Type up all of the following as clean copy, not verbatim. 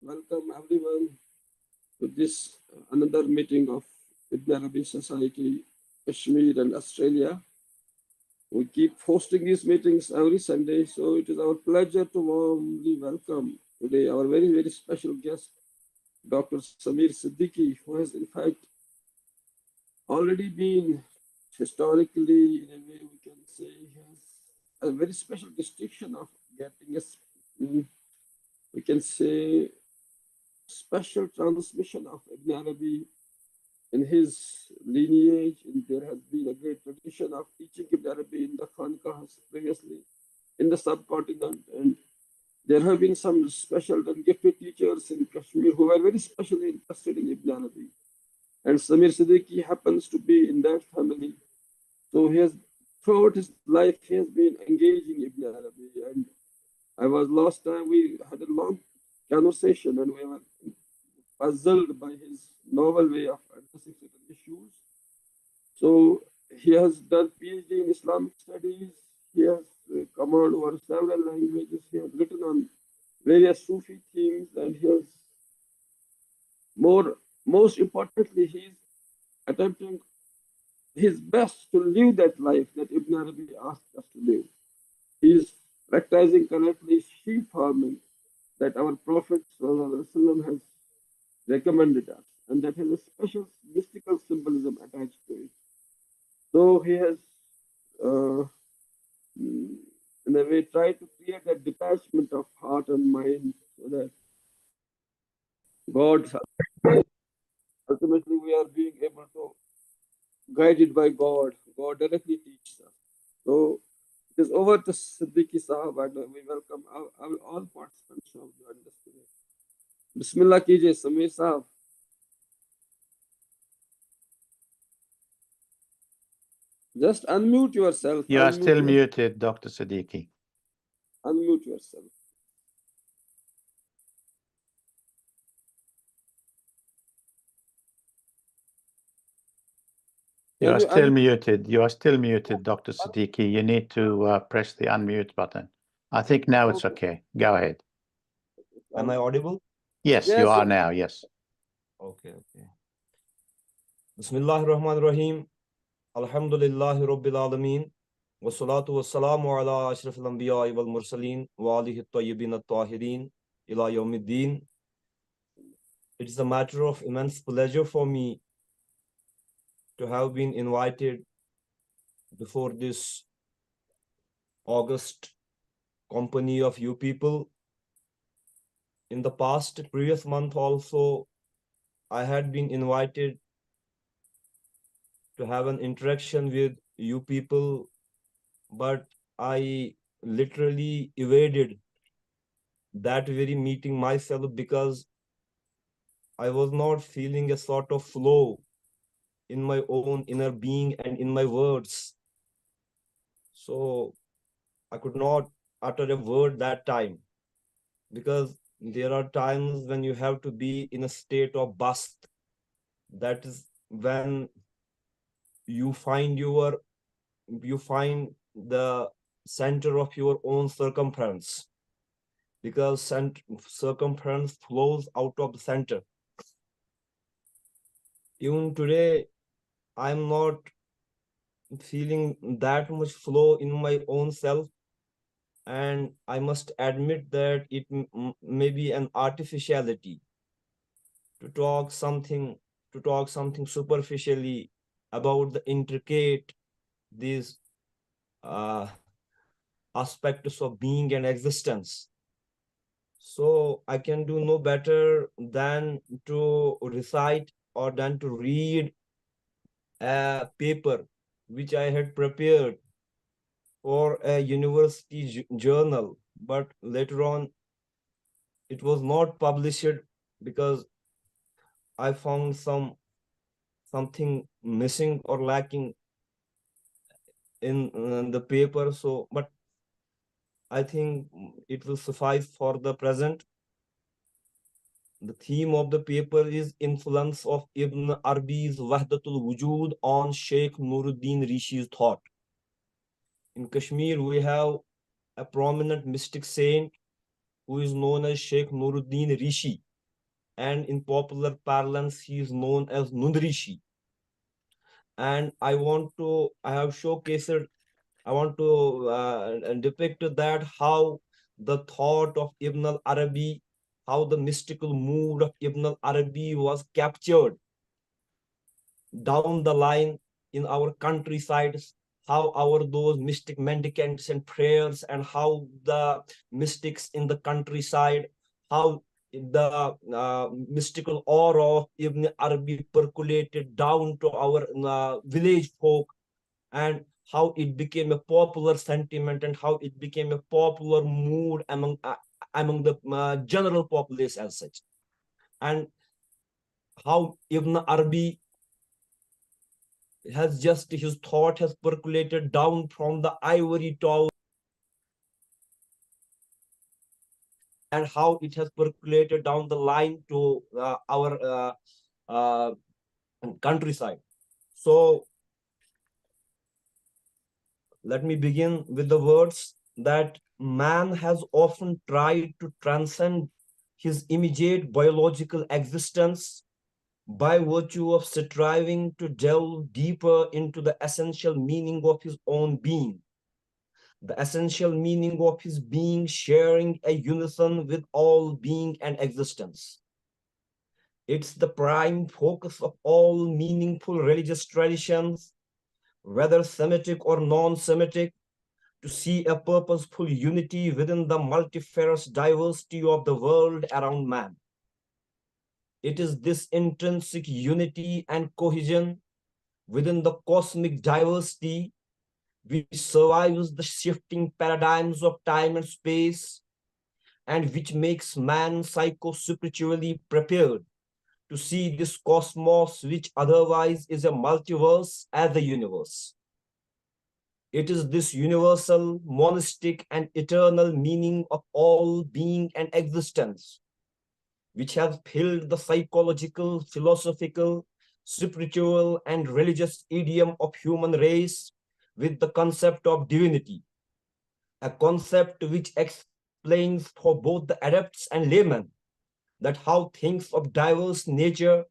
Welcome everyone to this another meeting of Ibn Arabi Society, Kashmir and Australia. We keep hosting these meetings every Sunday, so it is our pleasure to warmly welcome today our very special guest, Dr. Sameer Siddiqui, who has in fact already been historically, in a way we can say, he has a very special distinction of getting we can say, special transmission of Ibn Arabi in his lineage. And there has been a great tradition of teaching Ibn Arabi in the Khanqahs previously in the subcontinent. And there have been some special and gifted teachers in Kashmir who were very specially interested in Ibn Arabi. And Sameer Siddiqui happens to be in that family. So he has, throughout his life, he has been engaging Ibn Arabi. And I was last time we had a long conversation and we were puzzled by his novel way of addressing certain issues. So he has done PhD in Islamic studies. He has command over several languages. He has written on various Sufi themes, and he has most importantly, he is attempting his best to live that life that Ibn Arabi asked us to live. He is practicing correctly sheep farming that our Prophet ﷺ has recommended us, and that has a special mystical symbolism attached to it. So he has, uh, in a way, tried to create that detachment of heart and mind so that God, ultimately, we are being able to, guided by God, God directly teaches us. So it is over to Siddiqui Sahab, and we welcome all participants who have joined us today. Bismillah kijiye, Sameer Sahab. Just unmute yourself. You are still muted, Dr. Siddiqui. Unmute yourself. You are still muted. You are still muted, Dr. Siddiqui. You need to press the unmute button. I think now it's okay. Go ahead. Am I audible? Yes, you are now. Yes. Okay. Bismillahir Rahmanir Rahim. Alhamdulillahi Rabbil Alameen. Wassalatu wassalamu ala ashrafil anbiya wal mursaleen wa alihi at-tayyibin at-tahirin ila yawmiddin. It is a matter of immense pleasure for me to have been invited before this august company of you people. In the previous month also, I had been invited to have an interaction with you people, but I literally evaded that very meeting myself because I was not feeling a sort of flow in my own inner being and in my words. So I could not utter a word that time, because there are times when you have to be in a state of bast. That is when you find the center of your own circumference, because circumference flows out of the center. Even today, I'm not feeling that much flow in my own self, and I must admit that it may be an artificiality to talk something superficially about the intricate these aspects of being and existence. So I can do no better than to recite or than to read a paper which I had prepared for a university journal, but later on it was not published because I found something missing or lacking in the paper. So, but I think it will suffice for the present. The theme of the paper is influence of Ibn Arabi's Wahdatul Wujud on Sheikh Nuruddin Rishi's thought. In Kashmir, we have a prominent mystic saint who is known as Sheikh Nuruddin Rishi. and in popular parlance, he is known as Nundrishi. And I want to depict that how the thought of Ibn al-Arabi, how the mystical mood of Ibn al-Arabi was captured down the line in our countrysides, how our those mystic mendicants and prayers, and how the mystics in the countryside, how the mystical aura of Ibn Arabi percolated down to our village folk, and how it became a popular sentiment, and how it became a popular mood among the general populace as such, and how Ibn Arabi his thought has percolated down from the ivory tower, and how it has percolated down the line to our uh, countryside. So let me begin with the words that man has often tried to transcend his immediate biological existence by virtue of striving to delve deeper into the essential meaning of his own being, the essential meaning of his being sharing a unison with all being and existence. It's the prime focus of all meaningful religious traditions, whether Semitic or non-Semitic, to see a purposeful unity within the multifarious diversity of the world around man. It is this intrinsic unity and cohesion within the cosmic diversity which survives the shifting paradigms of time and space, and which makes man psycho-spiritually prepared to see this cosmos, which otherwise is a multiverse, as a universe. It is this universal, monistic, and eternal meaning of all being and existence, which has filled the psychological, philosophical, spiritual, and religious idiom of human race with the concept of divinity, a concept which explains for both the adepts and laymen that how things of diverse nature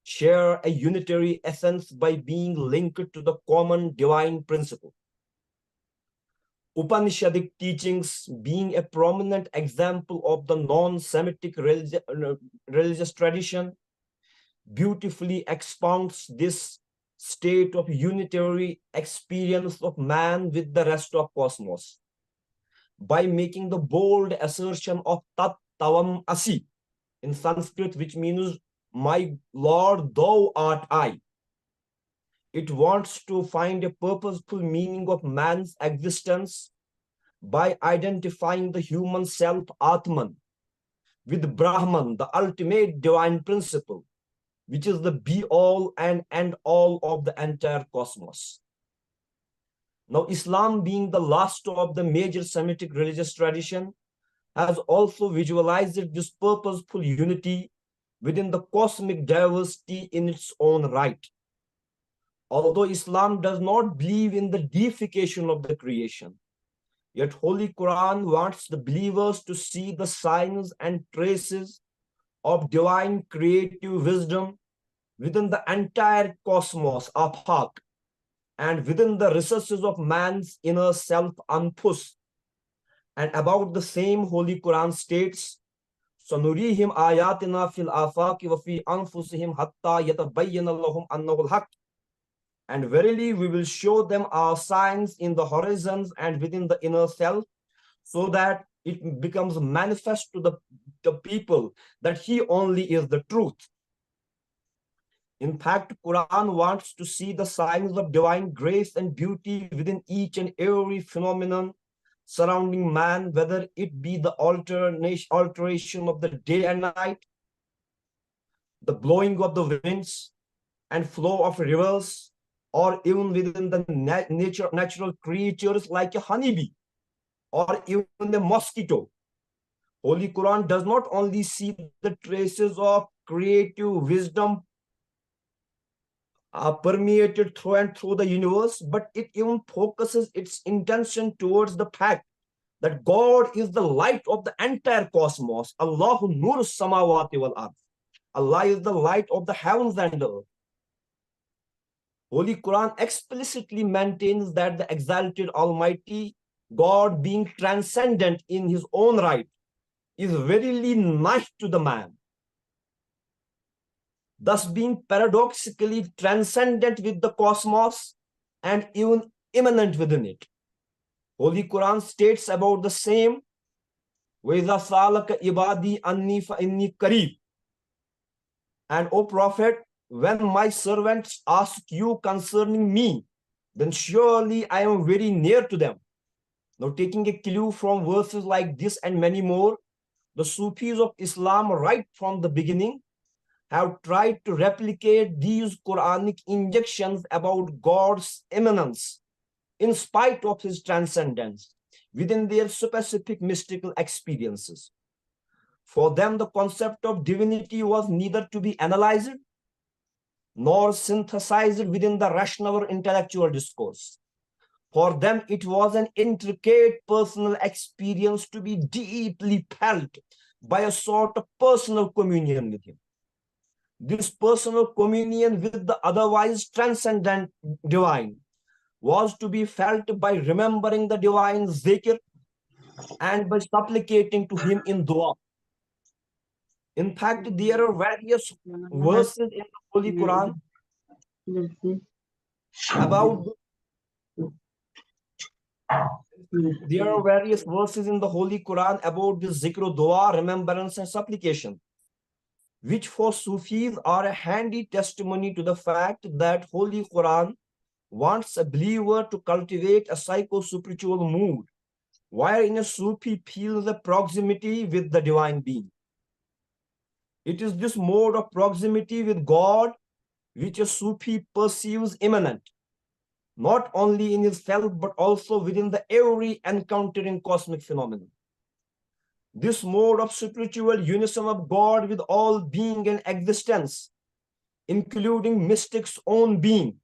share a unitary essence by being linked to the common divine principle. Upanishadic teachings, being a prominent example of the non-Semitic religious tradition, beautifully expounds this state of unitary experience of man with the rest of cosmos by making the bold assertion of Tat Tavam Asi in Sanskrit, which means my Lord, thou art I. It wants to find a purposeful meaning of man's existence by identifying the human self, Atman, with Brahman, the ultimate divine principle, which is the be-all and end-all of the entire cosmos. Now, Islam, being the last of the major Semitic religious tradition, has also visualized this purposeful unity within the cosmic diversity in its own right. Although Islam does not believe in the deification of the creation, yet Holy Quran wants the believers to see the signs and traces of divine creative wisdom within the entire cosmos, Afaq, and within the recesses of man's inner self, Anfus. And about the same, Holy Quran states, Sanurihim ayatina fil afaqi wa fi anfusihim hatta yatabayyana lahum annahu al-haq. And verily we will show them our signs in the horizons and within the inner self, so that it becomes manifest to the people that he only is the truth. In fact, Quran wants to see the signs of divine grace and beauty within each and every phenomenon surrounding man, whether it be the alteration of the day and night, the blowing of the winds and flow of rivers, or even within the natural creatures like a honeybee or even a mosquito. Holy Quran does not only see the traces of creative wisdom permeated through and through the universe, but it even focuses its intention towards the fact that God is the light of the entire cosmos. Allahu nur samawati wal ard. Allah is the light of the heavens and earth. Holy Quran explicitly maintains that the exalted Almighty God, being transcendent in his own right, is verily nigh to the man, thus being paradoxically transcendent with the cosmos and even immanent within it. Holy Quran states about the same, وَإِذَا سَأَلَكَ عِبَادِي أَنِّي فَإِنِّي قَرِيبٌ. And O Prophet, when my servants ask you concerning me, then surely I am very near to them. Now, taking a clue from verses like this and many more, the Sufis of Islam right from the beginning have tried to replicate these Quranic injections about God's immanence in spite of his transcendence within their specific mystical experiences. For them, the concept of divinity was neither to be analyzed nor synthesized within the rational or intellectual discourse. For them, it was an intricate personal experience to be deeply felt by a sort of personal communion with him. This personal communion with the otherwise transcendent divine was to be felt by remembering the divine zikr and by supplicating to him in dua. In fact, there are various verses in the Holy Quran about this zikr, dua, remembrance, and supplication, which for Sufis are a handy testimony to the fact that Holy Quran wants a believer to cultivate a psycho-spiritual mood, wherein a Sufi feels a proximity with the divine being. It is this mode of proximity with God which a Sufi perceives immanent, not only in himself, but also within the every encountering cosmic phenomenon. This mode of spiritual unison of God with all being and existence, including mystics' own being.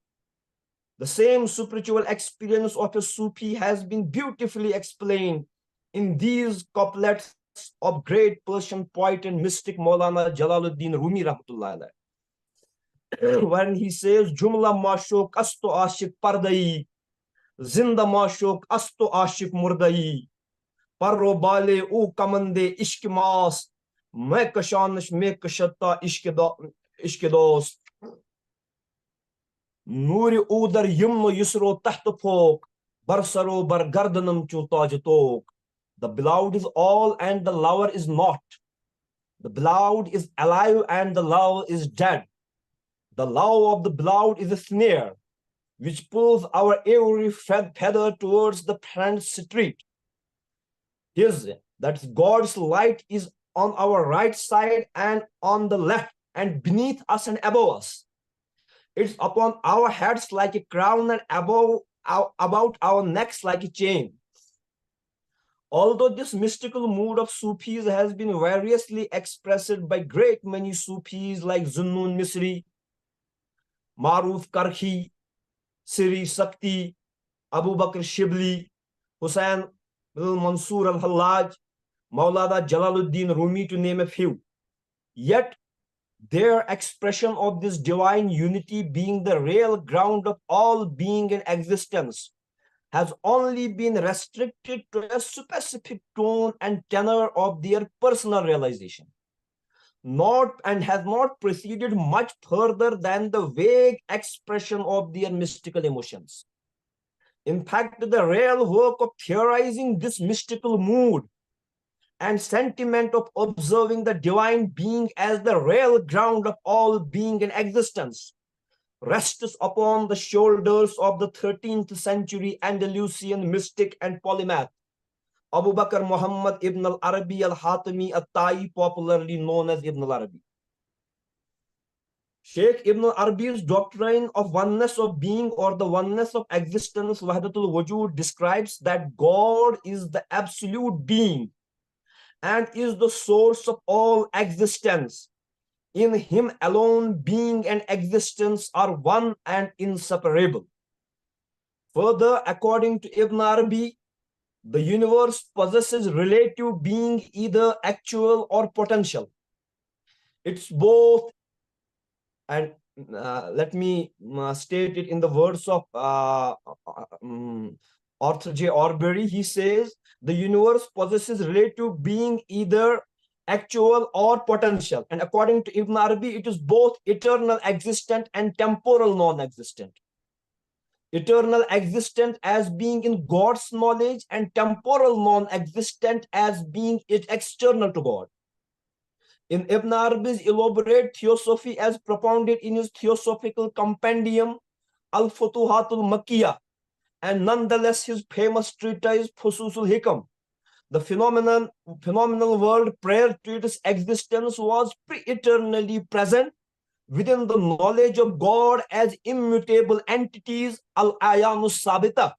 The same spiritual experience of a Sufi has been beautifully explained in these couplets of great Persian poet and mystic Maulana Jalaluddin Rumi Rahmatullah alayh, when he says, Jumla mashuk asto ashik pardai, zinda mashuk asto ashik murdai, parro bale u kamande ishk mas, me kashanish me kashatta ishk dost. Nuri udar yumno yusro tahta folk, barsaro bar gardanam chutaj. The beloved is all and the lover is not. The beloved is alive and the lover is dead. The love of the beloved is a snare, which pulls our every feather towards the friend's street. That God's light is on our right side and on the left and beneath us and above us. It's upon our heads like a crown and about our necks like a chain. Although this mystical mood of Sufis has been variously expressed by great many Sufis like Zunnun Misri, Maruf Karhi, Siri Sakti, Abu Bakr Shibli, Hussain Mansur al-Hallaj, Maulana Jalaluddin Rumi, to name a few. Yet, their expression of this divine unity being the real ground of all being and existence has only been restricted to a specific tone and tenor of their personal realization, and has not proceeded much further than the vague expression of their mystical emotions. In fact, the real work of theorizing this mystical mood and sentiment of observing the divine being as the real ground of all being and existence rests upon the shoulders of the 13th century Andalusian mystic and polymath, Abu Bakr Muhammad ibn al-Arabi al-Hatimi al-Ta'i, popularly known as Ibn al-Arabi. Sheikh Ibn al-Arabi's doctrine of oneness of being or the oneness of existence, Wahdatul Wujud, describes that God is the absolute being and is the source of all existence. In him alone, being and existence are one and inseparable. Further, according to Ibn Arabi, the universe possesses relative being, either actual or potential. It's both, and let me state it in the words of Arthur J. Orberry. He says, the universe possesses relative being, either actual or potential. And according to Ibn Arabi, it is both eternal existent and temporal non-existent. Eternal existent as being in God's knowledge, and temporal non-existent as being external to God. In Ibn Arabi's elaborate theosophy as propounded in his theosophical compendium Al-Futuhatul Makkiyah, and nonetheless his famous treatise Fususul Hikam, the phenomenal world prior to its existence was pre-eternally present within the knowledge of God as immutable entities, al-ayanus sabita.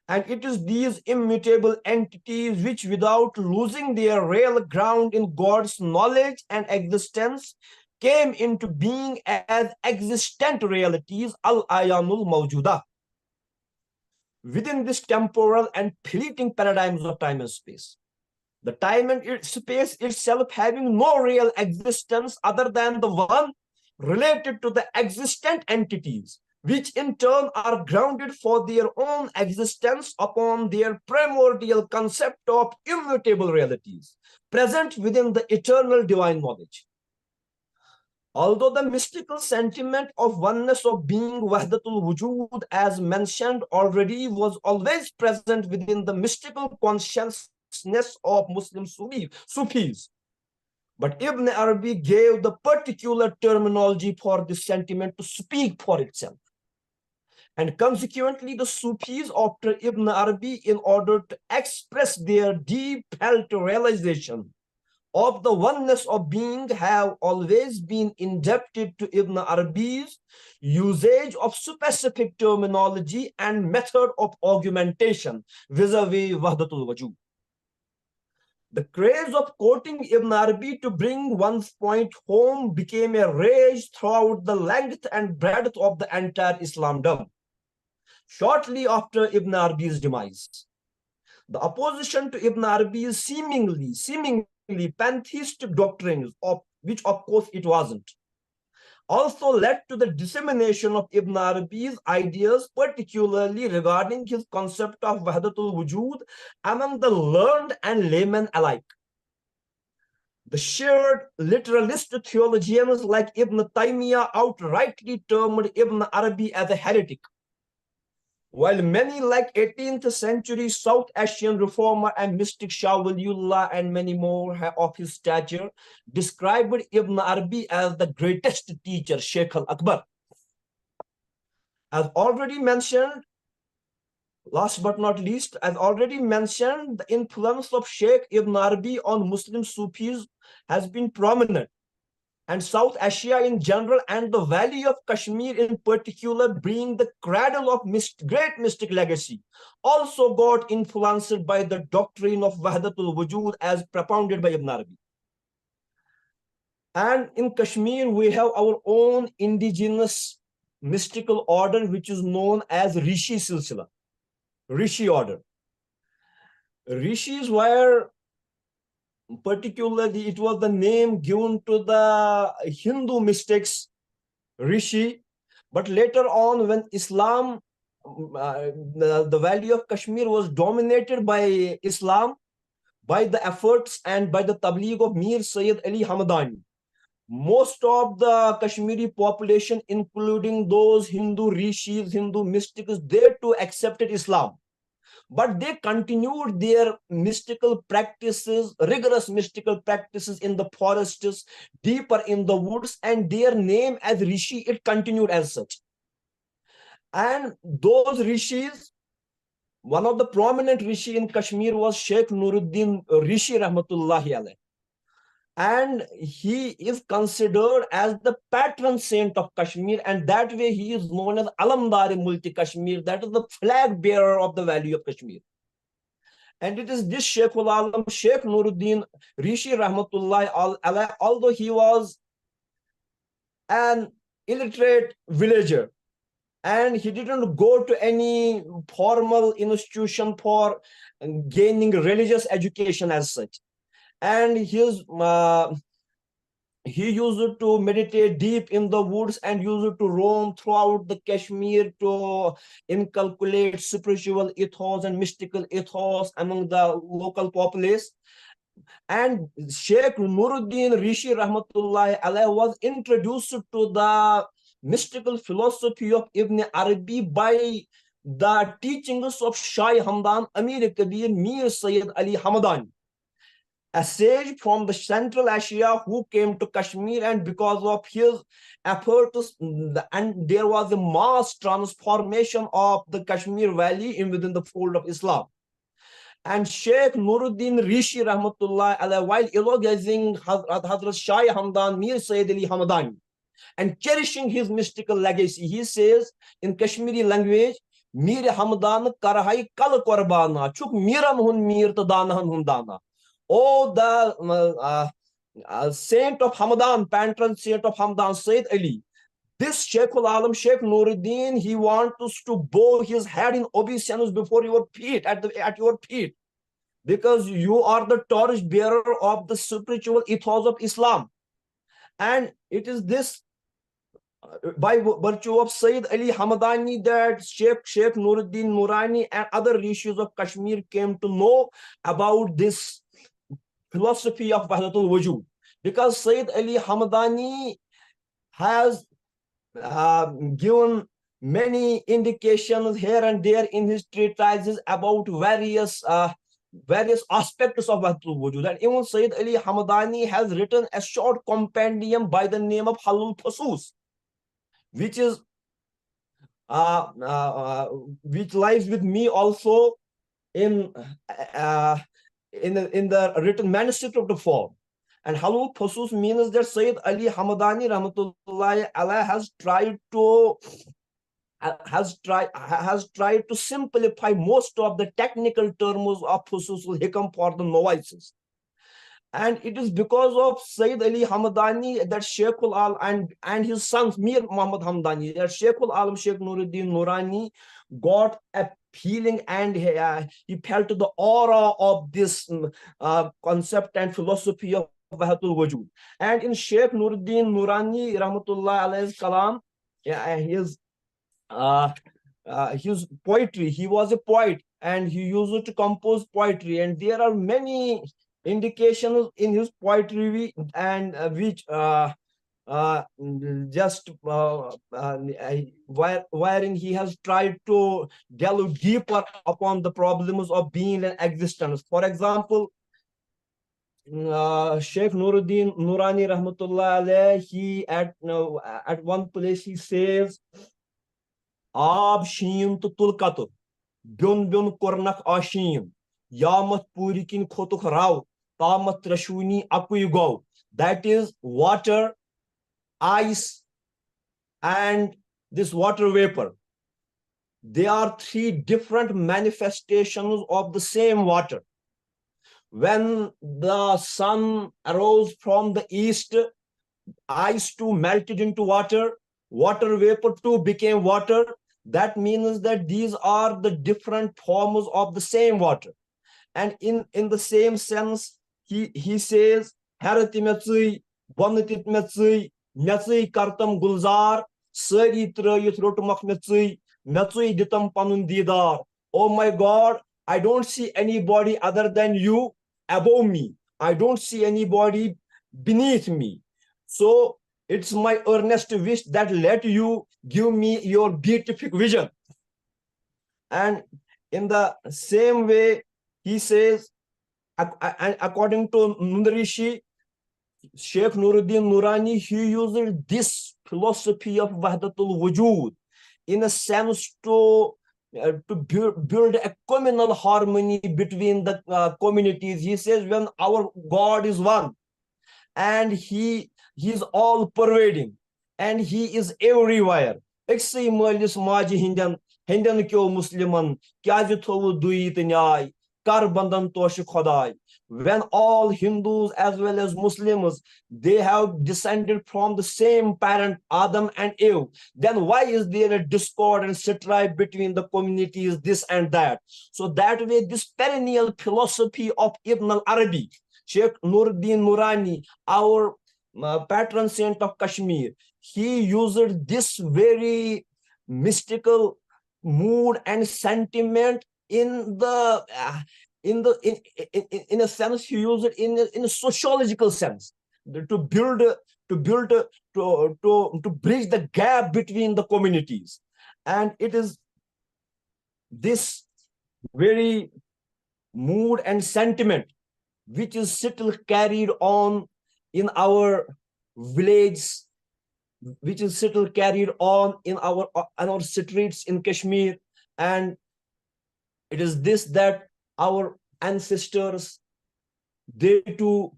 And it is these immutable entities which, without losing their real ground in God's knowledge and existence, came into being as existent realities, al-ayanul mawjuda, within this temporal and fleeting paradigms of time and space. The time and space itself having no real existence other than the one related to the existent entities, which in turn are grounded for their own existence upon their primordial concept of immutable realities, present within the eternal divine knowledge. Although the mystical sentiment of oneness of being, Wahdatul Wujud, as mentioned already, was always present within the mystical consciousness of Muslim Sufis, but Ibn Arabi gave the particular terminology for this sentiment to speak for itself. And consequently, the Sufis after Ibn Arabi, in order to express their deep felt realization of the oneness of being, have always been indebted to Ibn Arabi's usage of specific terminology and method of augmentation vis-a-vis Wahdatul Wujud. The craze of quoting Ibn Arabi to bring one's point home became a rage throughout the length and breadth of the entire Islamdom. Shortly after Ibn Arabi's demise, the opposition to Ibn Arabi's seemingly pantheistic doctrines, of which of course it wasn't, also led to the dissemination of Ibn Arabi's ideas, particularly regarding his concept of Wahdatul Wujud, among the learned and laymen alike. The shared literalist theologians like Ibn Taymiyyah outrightly termed Ibn Arabi as a heretic, while many like 18th century South Asian reformer and mystic Shah Waliullah and many more of his stature described Ibn Arabi as the greatest teacher, Sheikh al-Akbar. As already mentioned, last but not least, as already mentioned, the influence of Sheikh Ibn Arabi on Muslim Sufis has been prominent, and South Asia in general and the Valley of Kashmir in particular, being the cradle of great mystic legacy, also got influenced by the doctrine of Wahdatul Wujud as propounded by Ibn Arabi. And in Kashmir, we have our own indigenous mystical order, which is known as Rishi Silsila, Rishi order. Rishis were, particularly, it was the name given to the Hindu mystics, Rishi. But later on, when Islam, the Valley of Kashmir was dominated by Islam, by the efforts and by the tabligh of Mir Sayyid Ali Hamadani, most of the Kashmiri population, including those Hindu Rishis, Hindu mystics, they too accepted Islam. But they continued their mystical practices, rigorous mystical practices in the forests, deeper in the woods, and their name as Rishi, it continued as such. And those Rishis, one of the prominent Rishi in Kashmir was Sheikh Nuruddin Rishi Rahmatullahi alayh. And he is considered as the patron saint of Kashmir, and that way he is known as Alamdari Multi Kashmir, that is the flag bearer of the Valley of Kashmir. And it is this Sheikh Alam, Sheikh Nuruddin Rishi Rahmatullahi alayh, although he was an illiterate villager and he didn't go to any formal institution for gaining religious education as such, and his he used to meditate deep in the woods and used to roam throughout the Kashmir to inculcate spiritual ethos and mystical ethos among the local populace. And Sheikh Nuruddin Rishi Rahmatullahi Alayhi was introduced to the mystical philosophy of Ibn Arabi by the teachings of Shah Hamdan Amir Kabir Mir Sayyid Ali Hamadani, a sage from the Central Asia who came to Kashmir, and because of his efforts, and there was a mass transformation of the Kashmir Valley within the fold of Islam. And Sheikh Nuruddin Rishi Rahmatullah Alayhi, while eulogizing Hazrat Shah Hamdan Mir Sayyid Ali Hamadani and cherishing his mystical legacy, he says in Kashmiri language, Mir Hamdan Karahai Kal Korbana, Chuk Miran Hun Mir Tadanahan Hundana. Oh, the saint of Hamadan, patron saint of Hamadan, Sayyid Ali, this Sheikhul Alam, Sheikh Nuruddin, he wants us to bow his head in obeisance before your feet, at your feet, because you are the torch bearer of the spiritual ethos of Islam. And it is this, by virtue of Sayyid Ali Hamadani, that Sheikh Nuruddin Nurani and other rishis of Kashmir came to know about this philosophy of Wahdatul Wujud, because Sayyid Ali Hamadani has given many indications here and there in his treatises about various aspects of Wahdatul Wujud. And even Sayyid Ali Hamadani has written a short compendium by the name of Halul Fusus, which is which lies with me also in the written manuscript of the form. And Halul Fusus means that Sayyid Ali Hamadani Rahmatullahi Alayhi has tried to simplify most of the technical terms of Fususul Hikam for the novices. And it is because of Sayyid Ali Hamadani that Sheikhul Alam and his sons Mir Muhammad Hamdani, that Sheikhul Alam Sheikh Nuruddin Nurani got a feeling, and he felt the aura of this concept and philosophy of Wahdatul Wujud. And in Sheikh Nuruddin Nurani Rahmatullah Alayhi's Kalam, his poetry, he was a poet and he used to compose poetry, and there are many indications in his poetry and which wherein he has tried to delve deeper upon the problems of being and existence. For example, Sheikh Nuruddin Nurani Rahmatullah Alayhi, he at one place he says, Ab Sheen to Tulkatur, Bun Bun Kornak Asheen, Yamat Purikin Kotuk Rao, Tamat Rashuni Akuigo. That is water, ice, and this water vapor. They are three different manifestations of the same water. When the sun arose from the east, ice too melted into water, water vapor too became water. That means that these are the different forms of the same water. And in the same sense, he says, Harati Metsui, Bonatit Metsui, Metsui Kartam Gulzar, Sari Trayut Rotumak Metsui, Metsui Ditam Panun Didar. Oh my God, I don't see anybody other than you above me. I don't see anybody beneath me. So it's my earnest wish that let you give me your beatific vision. And in the same way, he says, according to Nundarishi, Sheikh Nuruddin Nurani, he used this philosophy of Wahdatul Wujud in a sense to build a communal harmony between the communities. He says, when our God is one and he is all pervading and he is everywhere. When all Hindus as well as Muslims, they have descended from the same parent, Adam and Eve, then why is there a discord and strife between the communities, this and that? So that way, this perennial philosophy of Ibn al-Arabi, Sheikh Nuruddin Nurani, our patron saint of Kashmir, he used this very mystical mood and sentiment in the in a sense. He used it in a sociological sense to build to bridge the gap between the communities. And it is this very mood and sentiment which is still carried on in our village, which is still carried on in our streets in Kashmir. And it is this that our ancestors, they too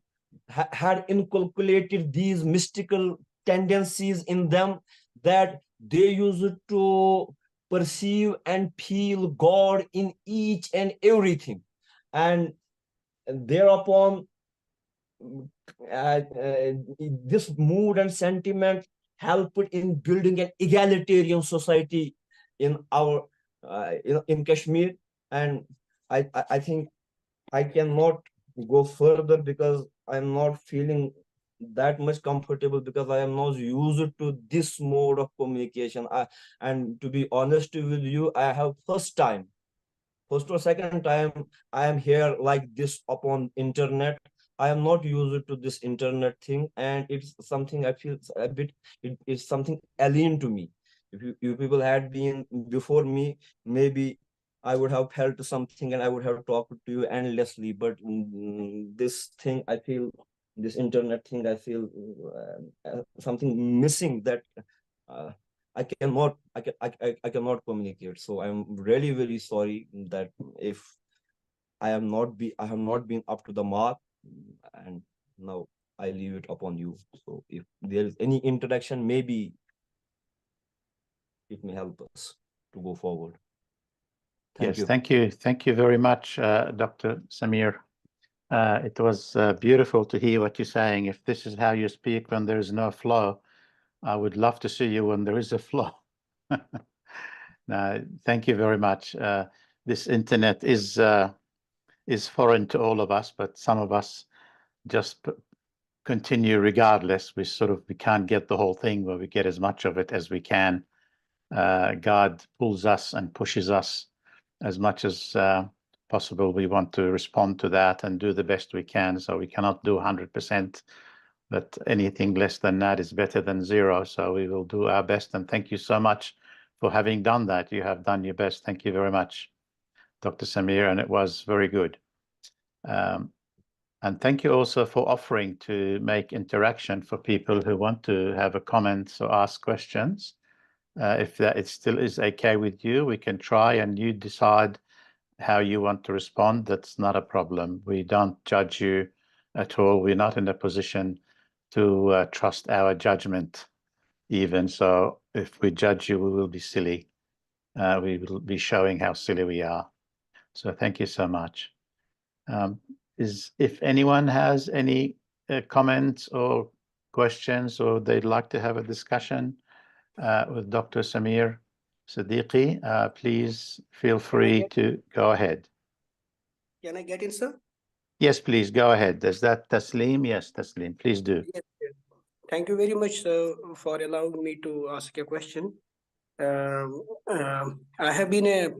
had inculcated these mystical tendencies in them, that they used to perceive and feel God in each and everything. And thereupon, this mood and sentiment helped in building an egalitarian society in our in Kashmir. And I think I cannot go further because I'm not feeling that much comfortable, because I am not used to this mode of communication. And to be honest with you, I have first or second time I am here like this upon internet. I am not used to this internet thing, and it's something I feel a bit, it is something alien to me. If you people had been before me, maybe I would have felt something and I would have talked to you endlessly. But this thing, I feel, this internet thing, I feel something missing, that I cannot communicate. So I'm really very sorry that if I have not been up to the mark, and now I leave it upon you. So if there is any interaction, maybe it may help us to go forward. Thank you. Thank you very much, Dr. Sameer. It was beautiful to hear what you're saying. If this is how you speak when there is no flow, I would love to see you when there is a flow. No, thank you very much. This internet is foreign to all of us, but some of us just continue regardless. We can't get the whole thing, but we get as much of it as we can. God pulls us and pushes us as much as possible. We want to respond to that and do the best we can. So we cannot do 100%, but anything less than that is better than zero. So we will do our best. And thank you so much for having done that. You have done your best. Thank you very much, Dr. Sameer, and it was very good. And thank you also for offering to make interaction for people who want to have a comment or ask questions. If that it still is okay with you, we can try, and you decide how you want to respond. That's not a problem. We don't judge you at all. We're not in a position to trust our judgment even. So if we judge you, we will be silly. We will be showing how silly we are. So thank you so much. If anyone has any comments or questions, or they'd like to have a discussion with Dr. Sameer Siddiqui, please feel free to go ahead. Can I get in, sir? Yes, please go ahead. Is that Taslim? Yes, Taslim, please do. Yes. Thank you very much, sir, for allowing me to ask a question. I have been a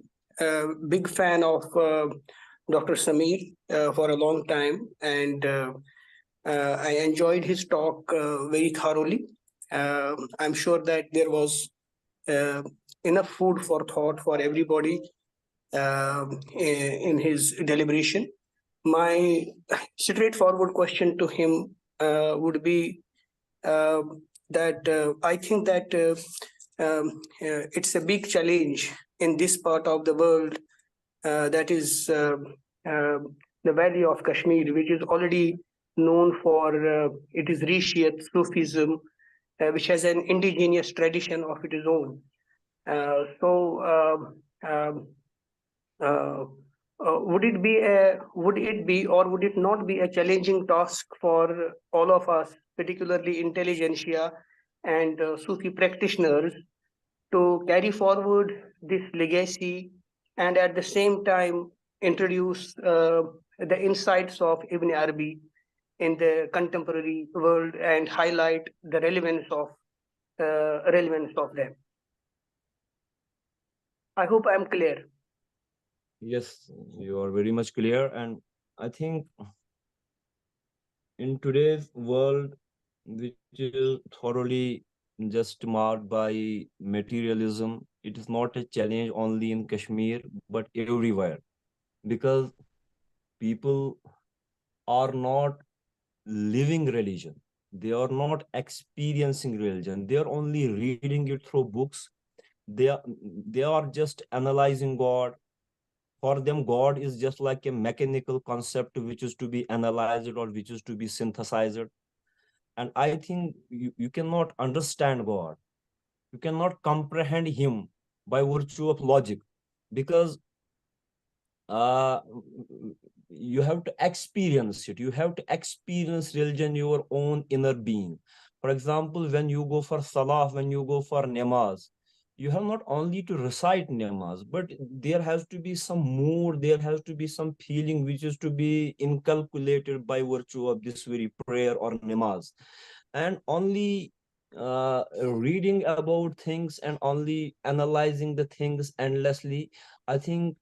big fan of Dr. Sameer for a long time, and I enjoyed his talk very thoroughly. I'm sure that there was enough food for thought for everybody in his deliberation. My straightforward question to him would be that I think that it's a big challenge in this part of the world, that is the Valley of Kashmir, which is already known for it is Rishiyat Sufism, which has an indigenous tradition of its own. Would it be or would it not be a challenging task for all of us, particularly intelligentsia and Sufi practitioners, to carry forward this legacy and at the same time introduce the insights of Ibn Arabi in the contemporary world and highlight the relevance of them. I hope I am clear. Yes, you are very much clear. And I think in today's world, which is thoroughly just marked by materialism, it is not a challenge only in Kashmir, but everywhere. Because people are not living religion. They are not experiencing religion. They are only reading it through books. They are just analyzing God. For them, God is just like a mechanical concept which is to be analyzed or which is to be synthesized. And I think you cannot understand God. You cannot comprehend him by virtue of logic, because uh, you have to experience it. You have to experience religion, your own inner being. For example, when you go for salah, when you go for namaz, you have not only to recite namaz, but there has to be some mood, there has to be some feeling which is to be inculcated by virtue of this very prayer or namaz. And only reading about things and only analyzing the things endlessly, I think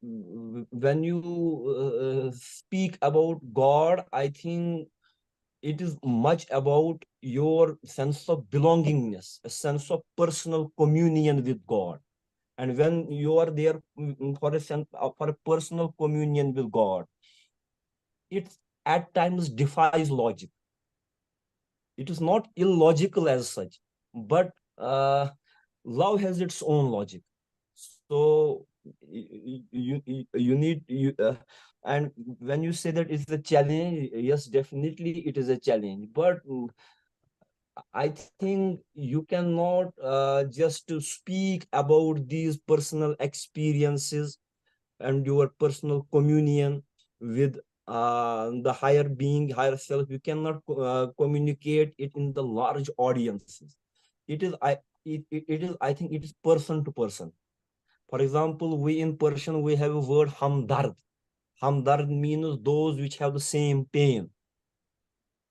when you speak about God, I think it is much about your sense of belongingness, a sense of personal communion with God. And when you are there for a personal communion with God, it at times defies logic. It is not illogical as such, but love has its own logic. So you need you and when you say that it's a challenge, yes, definitely it is a challenge, but I think you cannot just to speak about these personal experiences and your personal communion with the higher being, higher self. You cannot communicate it in the large audiences. It is it is, I think it is person to person. For example, we in Persian, we have a word hamdard. Hamdard means those which have the same pain.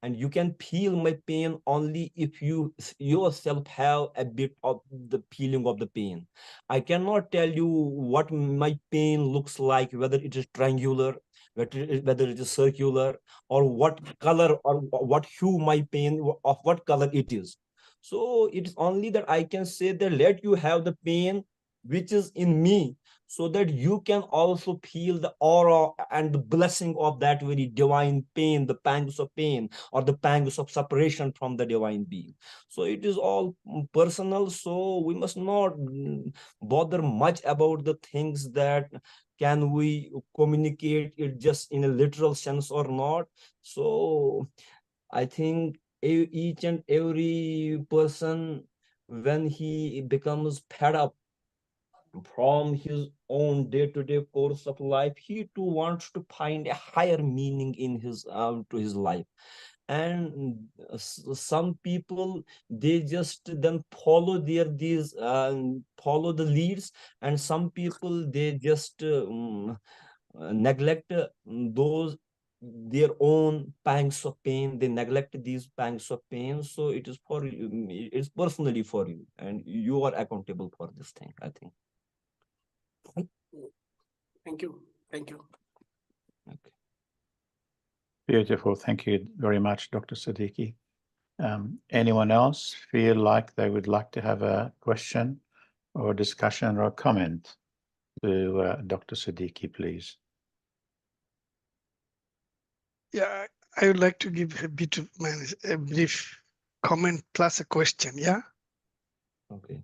And you can feel my pain only if you yourself have a bit of the feeling of the pain. I cannot tell you what my pain looks like, whether it is triangular, whether it is circular, or what color or what hue my pain, of what color it is. So it's only that I can say that let you have the pain which is in me, so that you can also feel the aura and the blessing of that very divine pain, the pangs of pain or the pangs of separation from the divine being. So it is all personal. So we must not bother much about the things that can we communicate it just in a literal sense or not. So I think each and every person, when he becomes fed up from his own day-to-day course of life, he too wants to find a higher meaning in his to his life. And some people, they just then follow these follow the leads, and some people, they just neglect those their own pangs of pain. They neglect these pangs of pain. So it is for you, it's personally for you, and you are accountable for this thing, I think. Thank you. Thank you. Okay. Beautiful. Thank you very much, Dr. Siddiqui. Anyone else feel like they would like to have a question or discussion or comment to Dr. Siddiqui, please? Yeah, I would like to give a bit of a brief comment plus a question. Yeah. Okay.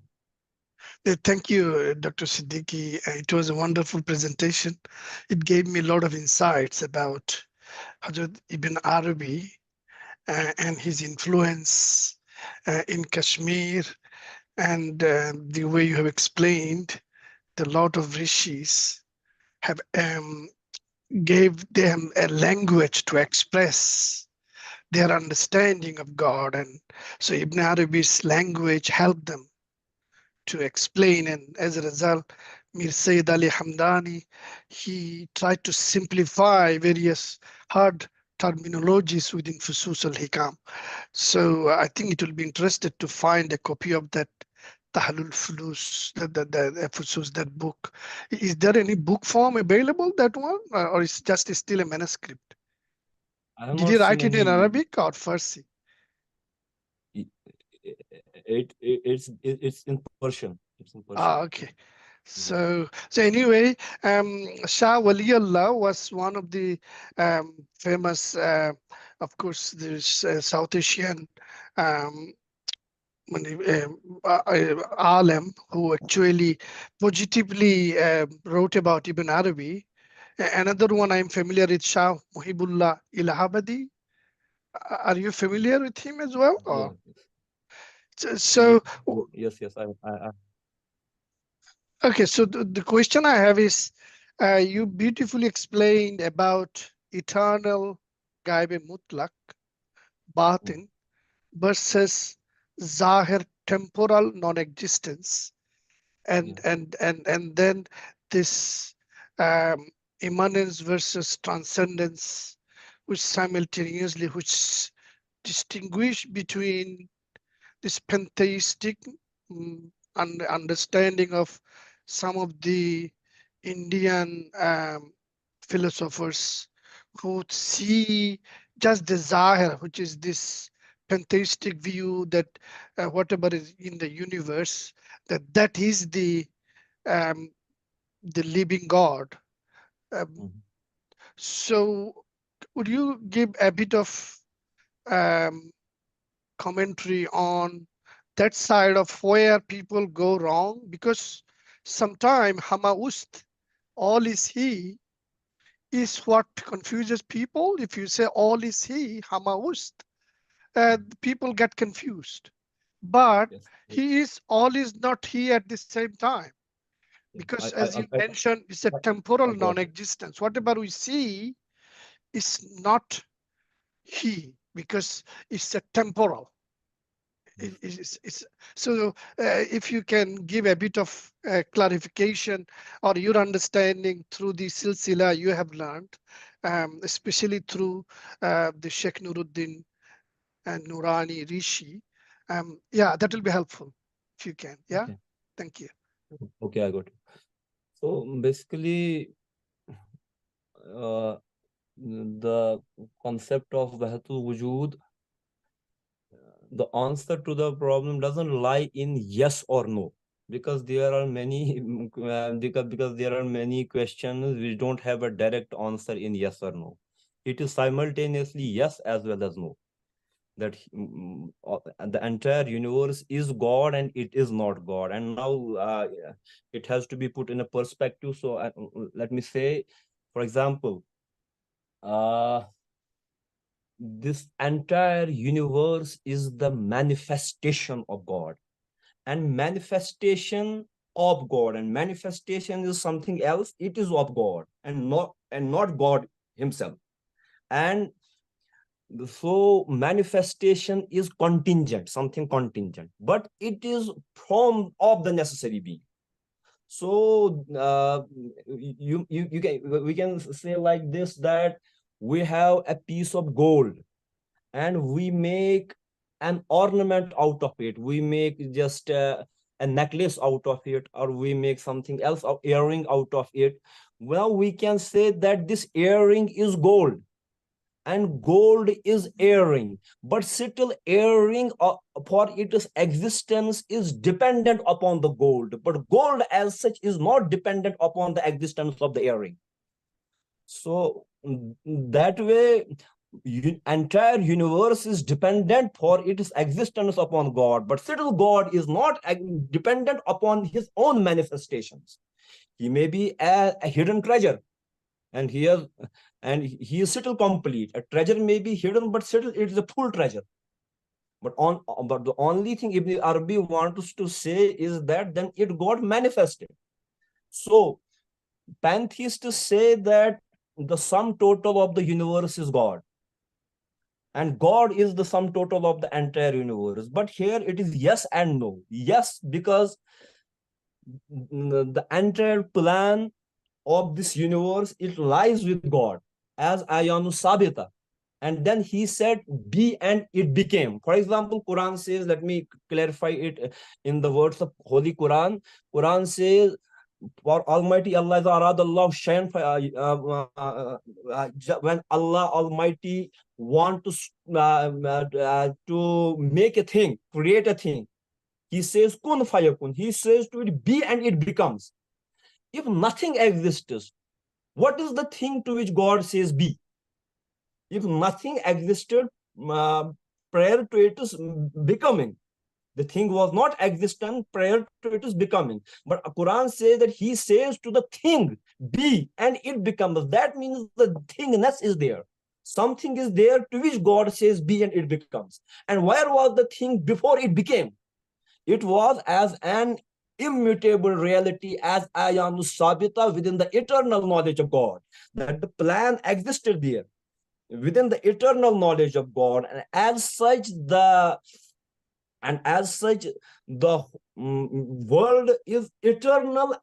Thank you, Dr. Siddiqui. It was a wonderful presentation. It gave me a lot of insights about Hazrat Ibn Arabi and his influence in Kashmir, and the way you have explained the lot of rishis have gave them a language to express their understanding of God. And so Ibn Arabi's language helped them to explain. And as a result, Mir Sayyid Ali Hamdani, he tried to simplify various hard terminologies within Fusus al-Hikam. So I think it will be interested to find a copy of that Tahlul Fulus, the Fusus, that book. Is there any book form available, that one, or is just still a manuscript? I have Did not he seen write it in any. Arabic or Farsi? It's in Persian. It's in Persian. Ah, okay. So anyway, Shah Waliullah was one of the famous, of course, there's South Asian um, alim who actually positively wrote about Ibn Arabi. Another one I'm familiar with, Shah Muhibullah Ilahabadi. Are you familiar with him as well? Yeah. So Yes. okay, so the question I have is, you beautifully explained about eternal Gaibe Mutlak, Batin, versus Zahir, temporal non-existence, and then this immanence versus transcendence, which simultaneously distinguish between this pantheistic understanding of some of the Indian philosophers who see just the Zahir, which is this pantheistic view that whatever is in the universe, that is the living God. So would you give a bit of commentary on that side of where people go wrong? Because sometimes Hamaust, all is he, is what confuses people. If you say all is he, Hamaust, people get confused. But he is all is not he at the same time. Because as you mentioned, it's a temporal non-existence. Whatever we see is not he, because it's a temporal. So if you can give a bit of clarification or your understanding through the silsila you have learned, especially through the Sheikh Nuruddin and Nurani Rishi, yeah, that will be helpful if you can. Yeah, okay. Thank you. Okay, I got it. So basically, the concept of Wahdatul Wujud, the answer to the problem doesn't lie in yes or no, because there are many because there are many questions which don't have a direct answer in yes or no. It is simultaneously yes as well as no. That the entire universe is God and it is not God. And now it has to be put in a perspective. So let me say, for example, this entire universe is the manifestation of God, and manifestation of God, and manifestation is something else. It is of God and not God himself. And so manifestation is contingent, something contingent, but it is from of the necessary being. So we can say like this, that we have a piece of gold and we make an ornament out of it. We make just a necklace out of it, or we make something else, an earring out of it. Well, we can say that this earring is gold and gold is earring, but still earring for its existence is dependent upon the gold, but gold as such is not dependent upon the existence of the earring. So that way, entire universe is dependent for its existence upon God, but still God is not dependent upon his own manifestations. He may be a hidden treasure, and he is still complete. A treasure may be hidden, but still it is a full treasure. But the only thing Ibn Arabi wants to say is that then it got manifested. So pantheists say that the sum total of the universe is God, and God is the sum total of the entire universe. But here it is yes and no. Yes, because the entire plan of this universe, it lies with God as ayanu sabita. and then he said be, and it became. For example, Quran says, let me clarify it in the words of Holy Quran. Quran says, for Almighty Allah, when Allah Almighty want to make a thing, create a thing, he says kun fayakun. He says to it be, and it becomes. If nothing exists, what is the thing to which God says be? If nothing existed prior to it is becoming, the thing was not existent prior to it is becoming. But Quran says that he says to the thing be, and it becomes. That means the thingness is there. Something is there to which God says be, and it becomes. And where was the thing before it became? It was as an immutable reality, as ayanu sabita, within the eternal knowledge of God, that the plan existed there within the eternal knowledge of God, and as such the world is eternal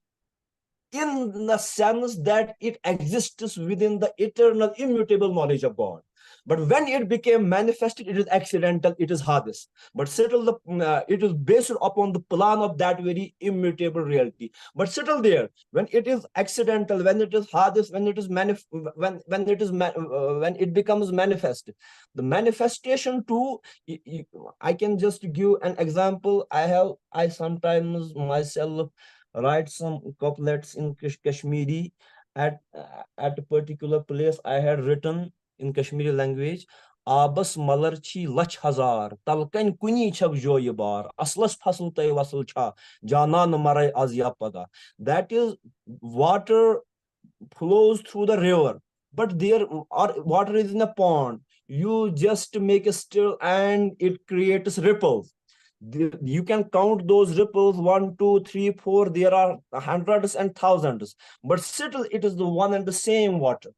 in the sense that it exists within the eternal immutable knowledge of God. But when it became manifested, it is accidental, it is hadith. But still, it is based upon the plan of that very immutable reality. But still there, when it is accidental, when it is hadith, when it is when it becomes manifest, the manifestation too. I can just give an example. I sometimes myself write some couplets in Kashmiri at a particular place. I had written in Kashmiri language, Abas malarchi lach hazar, talkan kuni chab joyebar, aslas fasul tay wasul cha, jana namarai azyapaga. That is, water flows through the river, but there are water is in a pond. You just make a stir and it creates ripples. You can count those ripples, 1, 2, 3, 4. There are hundreds and thousands, but still it is the one and the same water.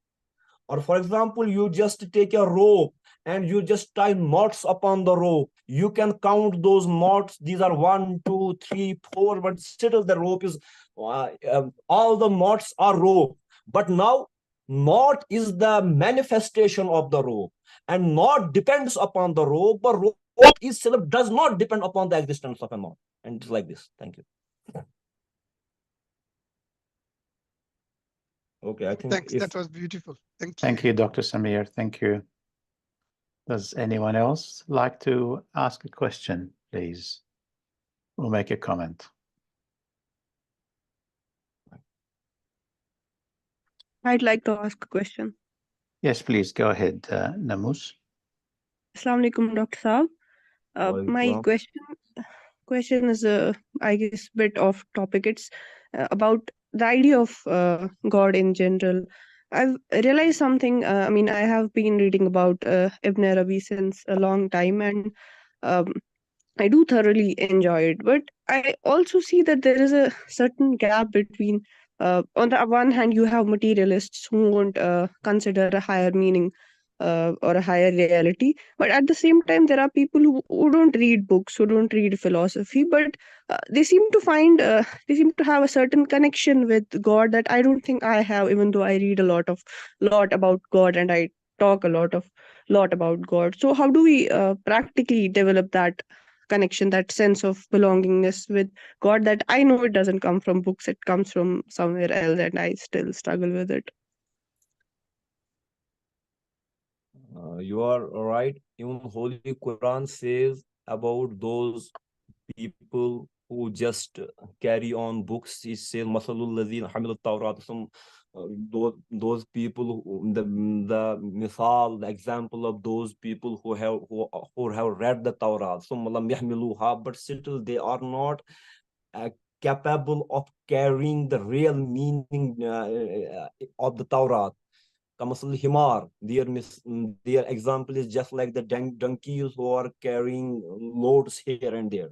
Or for example, you just take a rope and you just tie knots upon the rope. You can count those knots. These are 1, 2, 3, 4, but still the rope is all the knots are rope. But now knot is the manifestation of the rope, and knot depends upon the rope, but rope itself does not depend upon the existence of a knot. And it's like this. Thank you. Okay, I think Thanks. That was beautiful. Thank you. Thank you, Dr. Sameer. Thank you. Does anyone else like to ask a question, please, or make a comment? I'd like to ask a question. Yes, please go ahead, Namus. Assalamu alaikum, Dr. Saab. My question is, I guess, bit off topic. It's about the idea of God in general. I've realized something. I mean, I have been reading about Ibn Arabi since a long time, and um, I do thoroughly enjoy it. But I also see that there is a certain gap between, on the one hand, you have materialists who won't consider a higher meaning or a higher reality. But at the same time, there are people who don't read books, who don't read philosophy, but they seem to find, they seem to have a certain connection with God that I don't think I have, even though I read a lot about God and I talk a lot about God. So how do we practically develop that connection, that sense of belongingness with God that I know it doesn't come from books, it comes from somewhere else, and I still struggle with it? You are right. Even Holy Quran says about those people who just carry on books. It says, "Masalul ladhina hamilut Tawrat." Some those people, the misal, the example of those people who have read the Tawrat, some lam yahmiluha, but still they are not capable of carrying the real meaning of the Tawrat. Kamasal Himar, their example is just like the donkeys who are carrying loads here and there.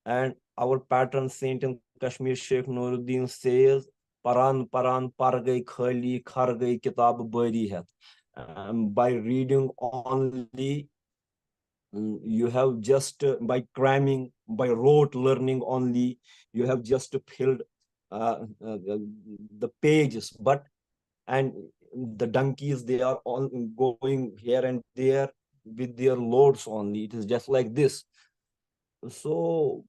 And our patron saint in Kashmir, Sheikh Nuruddin, says, Paran Paran par gai khali khar gai kitab bari hai. By reading only, you have just, by cramming, by rote learning only, you have just filled the pages. And the donkeys, they are on going here and there with their loads only. It is just like this. So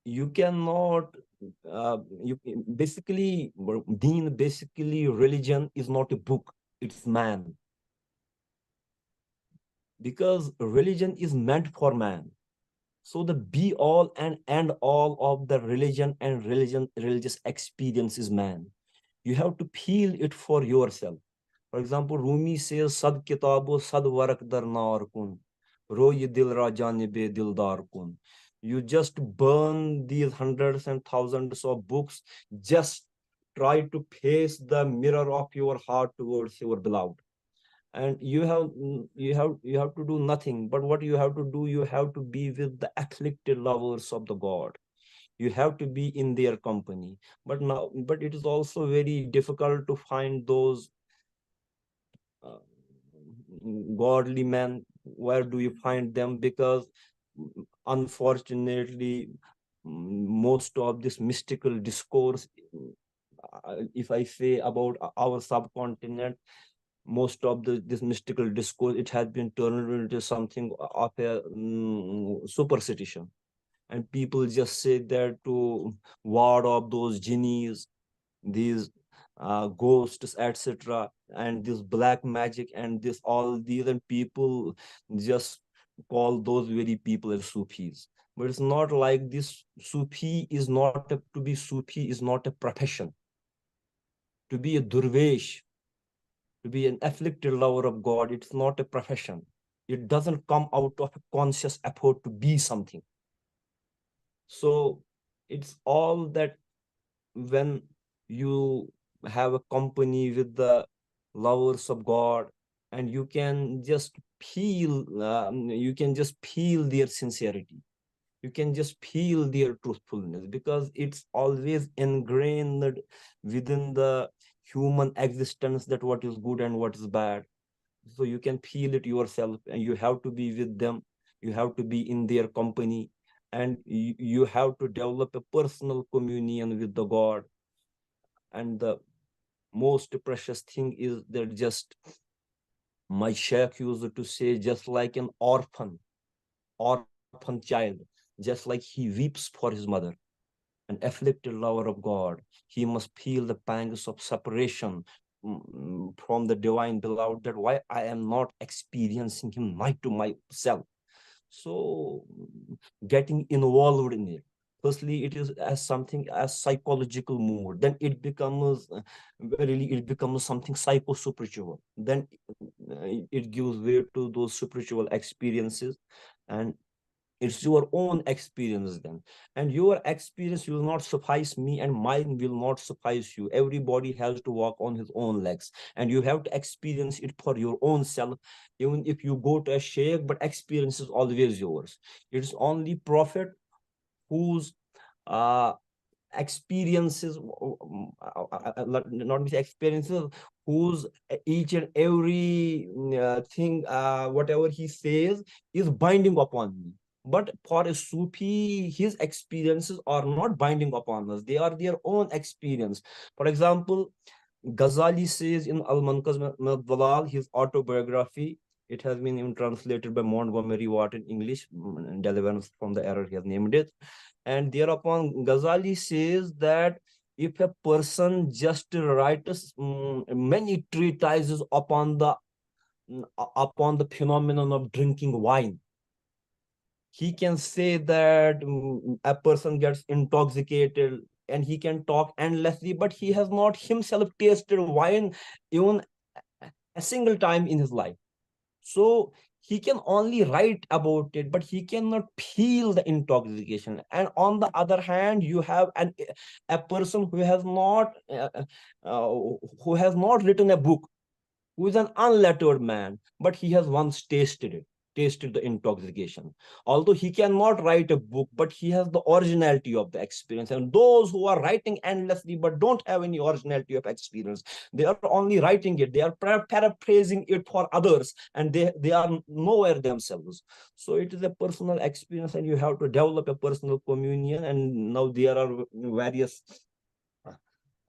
you cannot, you basically, deen, basically religion is not a book, it's man. Because religion is meant for man. So the be all and end all of the religion and religious experience is man. You have to feel it for yourself. For example, Rumi says, Sad kitabo sad warak dar nar kun, roye dil ra janibe dildar kun. You just burn these hundreds and thousands of books. Just try to face the mirror of your heart towards your beloved. And you have to do nothing. But what you have to do, you have to be with the afflicted lovers of the God. You have to be in their company. But it is also very difficult to find those godly men. Where do you find them? Because unfortunately, most of this mystical discourse, if I say about our subcontinent, most of this mystical discourse, it has been turned into something of a superstition. And people just say that to ward off those genies, these ghosts, etc., and this black magic and this all these, and people just call those very people as Sufis. But it's not like this. Sufi is not to be Sufi is not a profession. To be a Durvesh, to be an afflicted lover of God, it's not a profession. It doesn't come out of a conscious effort to be something. So it's all that when you have a company with the lovers of God, and you can just feel their sincerity. You can just feel their truthfulness, because it's always ingrained within the human existence that what is good and what is bad. So you can feel it yourself, and you have to be with them. You have to be in their company, and you have to develop a personal communion with the God. And the most precious thing is that just my sheikh used to say, just like an orphan child, just like he weeps for his mother, an afflicted lover of God, he must feel the pangs of separation from the divine beloved, that why I am not experiencing him nigh to myself. So getting involved in it, firstly, it is as something as psychological mood, then it becomes something psycho-spiritual, then it gives way to those spiritual experiences, and it's your own experience then. And your experience will not suffice me, and mine will not suffice you. Everybody has to walk on his own legs, and you have to experience it for your own self. Even if you go to a sheikh, but experience is always yours. It's only prophet whose experiences, not experiences, whose each and every thing, whatever he says is binding upon me. But for a Sufi, his experiences are not binding upon us. They are their own experience. For example, Ghazali says in Al-Manqaz Dalal, his autobiography, it has been even translated by Montgomery Watt in English, deliverance from the error he has named it. And thereupon Ghazali says that if a person just writes many treatises upon the phenomenon of drinking wine, he can say that a person gets intoxicated and he can talk endlessly, but he has not himself tasted wine even a single time in his life. So he can only write about it, but he cannot feel the intoxication. And on the other hand, you have a person who has not written a book, who is an unlettered man, but he has once tasted the intoxication. Although he cannot write a book, but he has the originality of the experience. And those who are writing endlessly but don't have any originality of experience, they are only writing it, they are paraphrasing it for others, and they are nowhere themselves. So it is a personal experience, and you have to develop a personal communion. And now there are various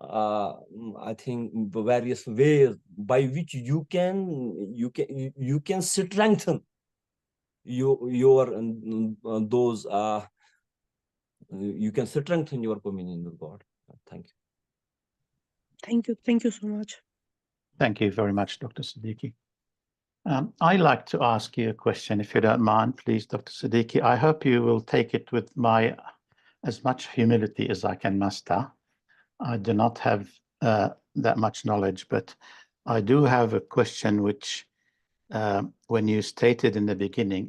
I think various ways by which you can strengthen your those you can strengthen your communion with God. Thank you. Thank you so much. Thank you very much, Dr. Siddiqui. I'd like to ask you a question, if you don't mind, please, Dr. Siddiqui. I hope you will take it with as much humility as I can muster. I do not have that much knowledge, but I do have a question which, when you stated in the beginning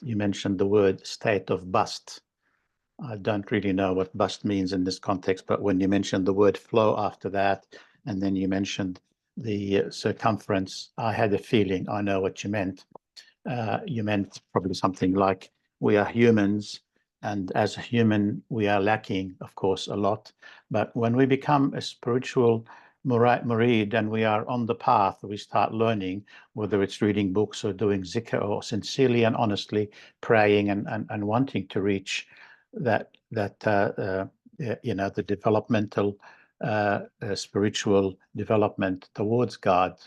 you mentioned the word state of bust. I don't really know what bust means in this context, but when you mentioned the word flow after that, and then you mentioned the circumference, I had a feeling I know what you meant. You meant probably something like we are humans, and as a human, we are lacking, of course, a lot. But when we become a spiritual murid and we are on the path, we start learning, whether it's reading books or doing zikr or sincerely and honestly praying and wanting to reach the developmental spiritual development towards God.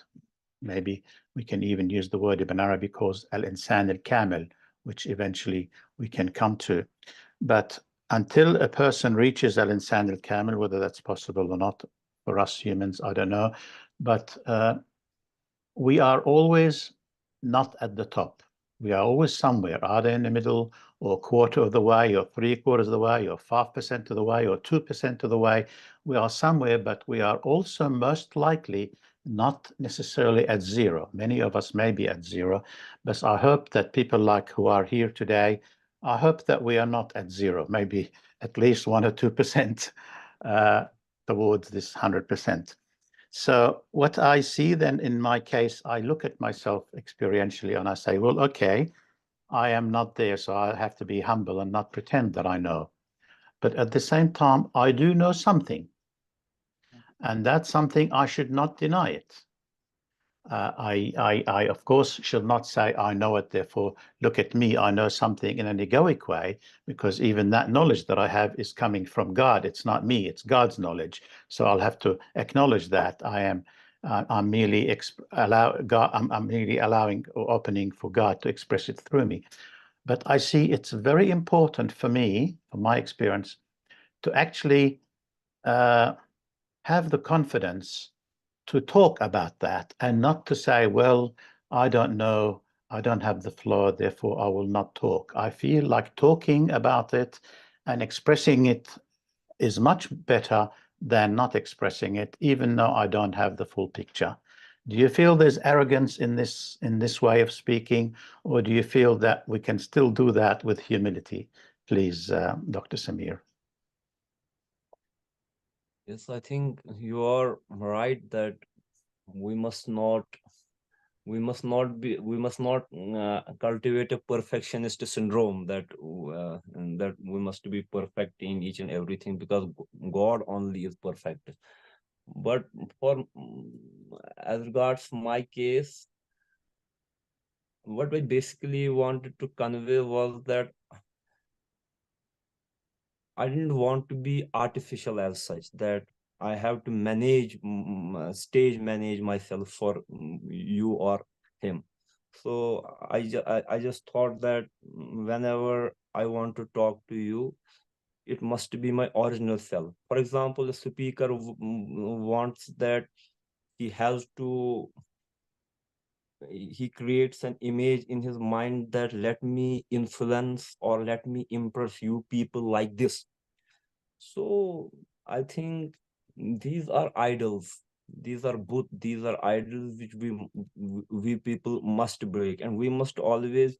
Maybe we can even use the word Ibn Arabi calls al-insan al-kamil, which eventually we can come to. But until a person reaches al-insan al-kamil, whether that's possible or not for us humans, I don't know. But we are always not at the top. We are always somewhere, either in the middle, or a quarter of the way, or 3/4 of the way, or 5% of the way, or 2% of the way. We are somewhere, but we are also most likely not necessarily at zero. Many of us may be at zero, but I hope that people like who are here today, I hope that we are not at zero, maybe at least 1 or 2% towards this 100%. So what I see then in my case, I look at myself experientially and I say, well, okay, I am not there, so I have to be humble and not pretend that I know. But at the same time, I do know something. And that's something I should not deny it. I, of course, should not say, I know it, therefore, look at me, I know something in an egoic way, because even that knowledge that I have is coming from God. It's not me, it's God's knowledge. So I'll have to acknowledge that I'm merely I'm merely allowing or opening for God to express it through me. But I see it's very important for me, from my experience, to actually have the confidence to talk about that and not to say, well, I don't know, I don't have the floor, therefore I will not talk. I feel like talking about it and expressing it is much better than not expressing it, even though I don't have the full picture. Do you feel there's arrogance in this way of speaking, or do you feel that we can still do that with humility? Please, Dr. Sameer. Yes, I think you are right that we must not cultivate a perfectionist syndrome that we must be perfect in each and everything, because God only is perfect. But for as regards my case, what I basically wanted to convey was that I didn't want to be artificial as such, that I have to stage manage myself for you or him. So I just thought that whenever I want to talk to you, it must be my original self. For example, the speaker wants that he creates an image in his mind that let me influence or let me impress you people like this. So I think these are idols. These are idols which we people must break, and we must always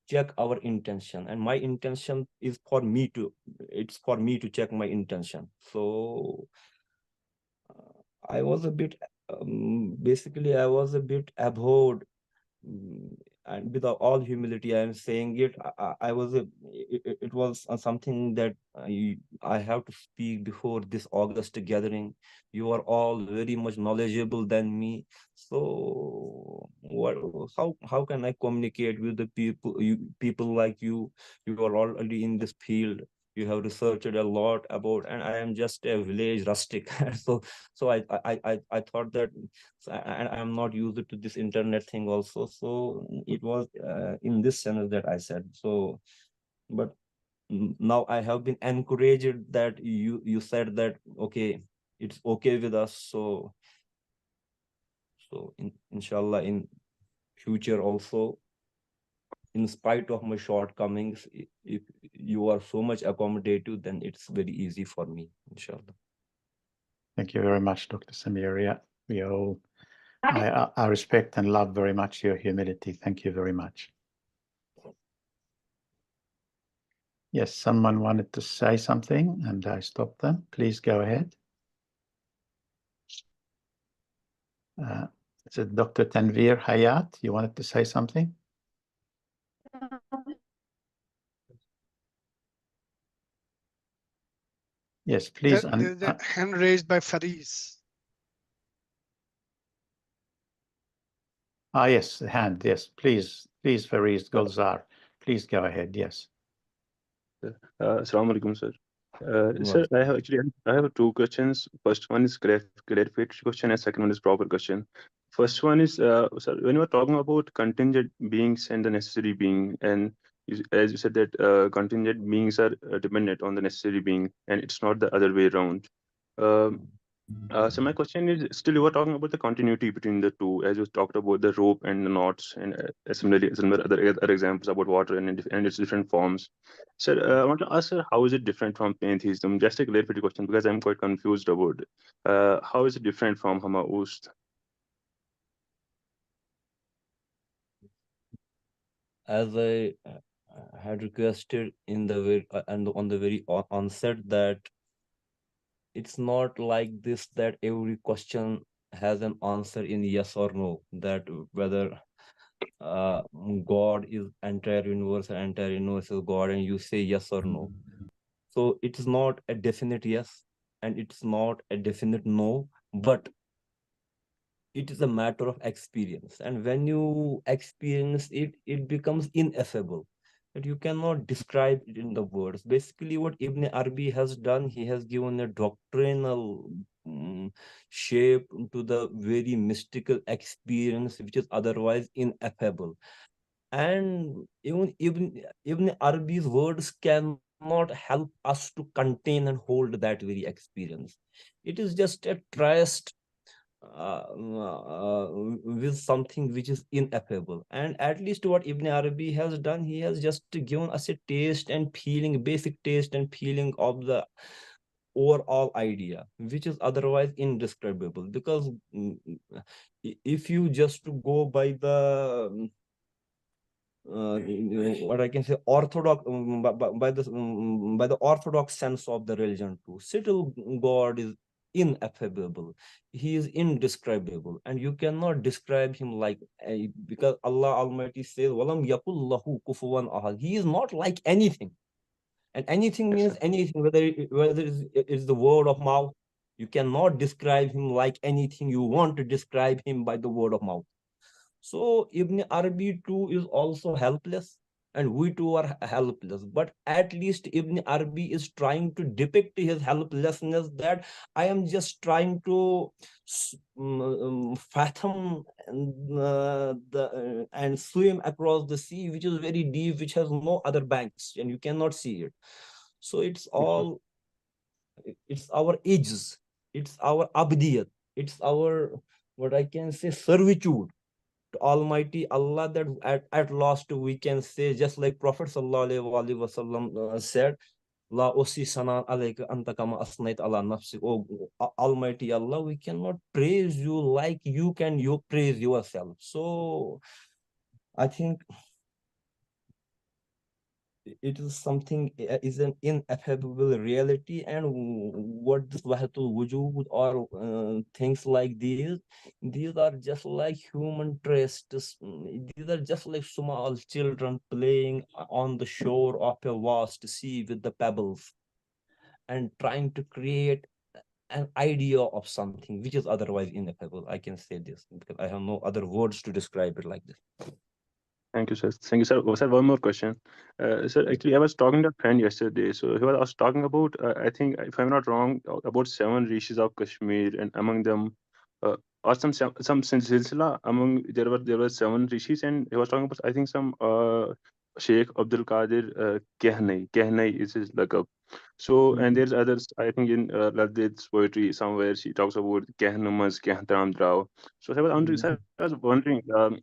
check our intention. And my intention is it's for me to check my intention. So I was a bit basically I was a bit abhorred. And with all humility, I am saying it. It was something that I have to speak before this August gathering. You are all very much knowledgeable than me. So how can I communicate with the people like you? You are already in this field. you have researched a lot about, and I am just a village rustic. So I thought that, and I am not used to this internet thing also. So it was in this sense that I said so. But now I have been encouraged that you said that okay, it's okay with us. So inshallah in future also, in spite of my shortcomings, if you are so much accommodative, then it's very easy for me, inshallah. Thank you very much, Dr. Sameer. Yeah, we all, I respect and love very much your humility. Thank you very much. Yes, someone wanted to say something and I stopped them. Please go ahead. Is it Dr. Tanveer Hayat? You wanted to say something? Yes, please. There's a hand raised by Fariz. Yes, the hand. Yes, please, Fariz Gulzar. Please go ahead. Yes. Assalamu alaikum, sir. Sir, I have two questions. First one is clarification question, and second one is proper question. First one is, sir, when you are talking about contingent beings and the necessary being, and as you said that contingent beings are dependent on the necessary being, and it's not the other way around. So my question is, still you were talking about the continuity between the two, as you talked about the rope and the knots, and similar other examples about water and its different forms. Sir, I want to ask, sir, how is it different from pantheism? Just a clarification question, because I'm quite confused about it. How is it different from Hamaust? As I had requested in the very and on the very onset, that it's not like this that every question has an answer in yes or no, that whether God is entire universe and entire universe is God, and you say yes or no. So it's not a definite yes and it's not a definite no, but it is a matter of experience. And when you experience it, it becomes ineffable. That you cannot describe it in the words. Basically, what Ibn Arabi has done, he has given a doctrinal shape to the very mystical experience, which is otherwise ineffable. And even Ibn Arabi's words cannot help us to contain and hold that very experience. It is just a trust with something which is ineffable. And at least what Ibn Arabi has done, he has just given us a taste and feeling, basic taste and feeling of the overall idea, which is otherwise indescribable. Because if you just go by the what I can say, orthodox by the orthodox sense of the religion too, still God is ineffable. He is indescribable, and you cannot describe him like because Allah Almighty says, "Walam yakul lahu kufuwan ahad." He is not like anything, and anything means anything. Whether it's the word of mouth, you cannot describe him like anything you want to describe him by the word of mouth. So Ibn Arabi too is also helpless, and we too are helpless. But at least Ibn Arabi is trying to depict his helplessness, that I am just trying to fathom and swim across the sea, which is very deep, which has no other banks, and you cannot see it. So it's all, it's our ages, it's our abdiyat, it's our, what I can say, servitude to Almighty Allah, that at last we can say, just like Prophet Sallallahu Alaihi Wasallam said, La usi sanan alayka anta kama asnait ala nafsi. Oh Almighty Allah, we cannot praise you like you praise yourself. So I think it is something, is an ineffable reality. And what this wahatul wujud or things like these are just like human traits. These are just like small children playing on the shore of a vast sea with the pebbles and trying to create an idea of something which is otherwise ineffable. I can say this because I have no other words to describe it like this. Thank you, sir. Thank you, sir. Oh, sir, one more question. Sir, actually, I was talking to a friend yesterday. So he was talking about, I think, if I'm not wrong, about 7 rishis of Kashmir, and among them, or some silsila. Among there were 7 rishis, and he was talking about, I think, some Sheikh Abdul Qadir Kehnai is his lakab. So, and there's others, I think, in Ladid's poetry somewhere she talks about Kehnumas Kehntam Drao. So I was wondering,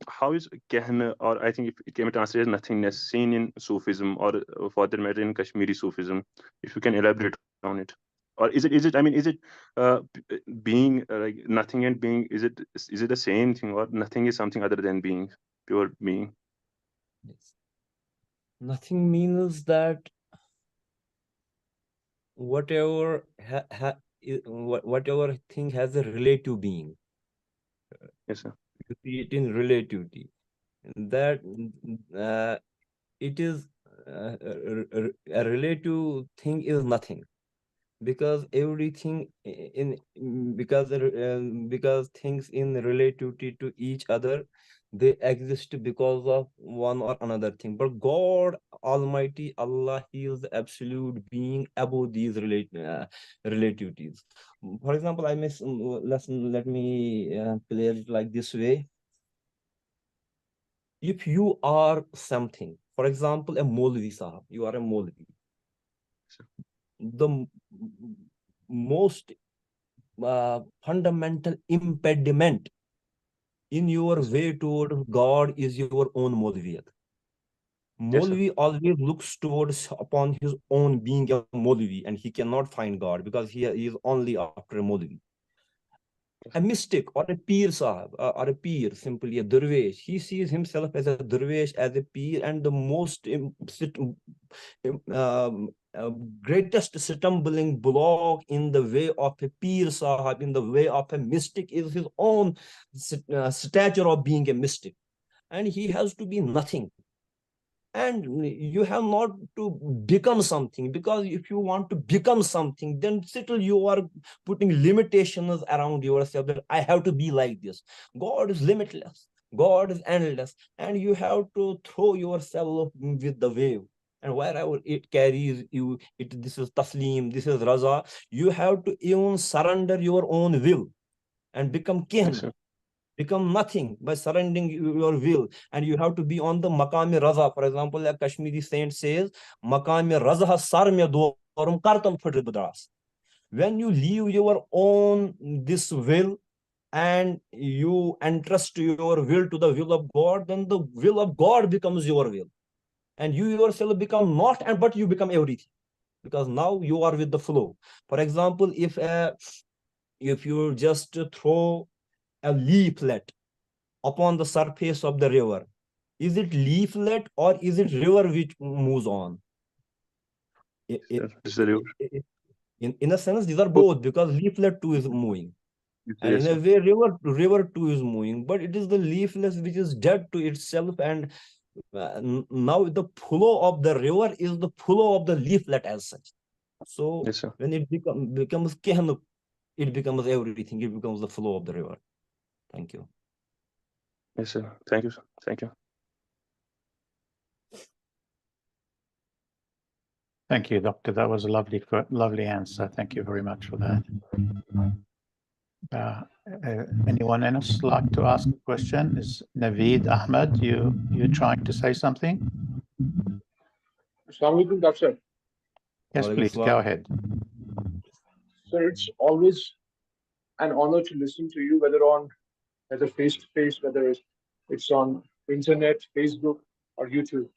how is Kehna, or I think if it came to translate nothingness, seen in Sufism, or for that matter in Kashmiri Sufism, if you can elaborate on it. Or is it, I mean, is it being like nothing and being, is it the same thing, or nothing is something other than being, pure being? Yes. Nothing means that whatever whatever thing has a relative being. Yes, sir. You see it in relativity. That it is a relative thing is nothing, because everything because things in relativity to each other, they exist because of one or another thing. But God Almighty, Allah, He is the absolute being above these relativities. For example, let me clear it like this way. If you are something, for example, a Maulvi Sahab, you are a Maulvi. The most fundamental impediment in your way toward God is your own Maulviyat. Maulvi always looks towards upon his own being a Maulvi, and he cannot find God because he is only after a Maulvi. A mystic or a peer sahab or a peer, simply a dervish, he sees himself as a dervish, as a peer, and the most greatest stumbling block in the way of a peer sahab, in the way of a mystic, is his own stature of being a mystic, and he has to be nothing. And you have not to become something, because if you want to become something, then still you are putting limitations around yourself, that I have to be like this. God is limitless, God is endless, and you have to throw yourself with the wave, and wherever it carries you, this is taslim, this is raza. You have to even surrender your own will and become kin, become nothing by surrendering your will, and you have to be on the maqam raza. For example, a Kashmiri saint says, maqam raza sar me dorum kartam fadras. When you leave your own this will and you entrust your will to the will of God, then the will of God becomes your will, and you yourself become not, and but you become everything, because now you are with the flow. For example, if you just throw a leaflet upon the surface of the river, is it leaflet or is it river which moves on? In a sense, these are both, because leaflet too is moving, and in a way river too is moving, but it is the leaflet which is dead to itself, and now the flow of the river is the flow of the leaflet as such. So when it becomes kehn, it becomes everything, it becomes the flow of the river. Thank you. Yes, sir. Thank you, sir. Thank you. Thank you, Doctor. That was a lovely answer. Thank you very much for that. Anyone else like to ask a question? Is Naveed Ahmed, you trying to say something? Assalamu alaikum, Doctor. Yes, please, go ahead. Sir, it's always an honor to listen to you, whether face-to-face, whether it's on internet, Facebook, or YouTube.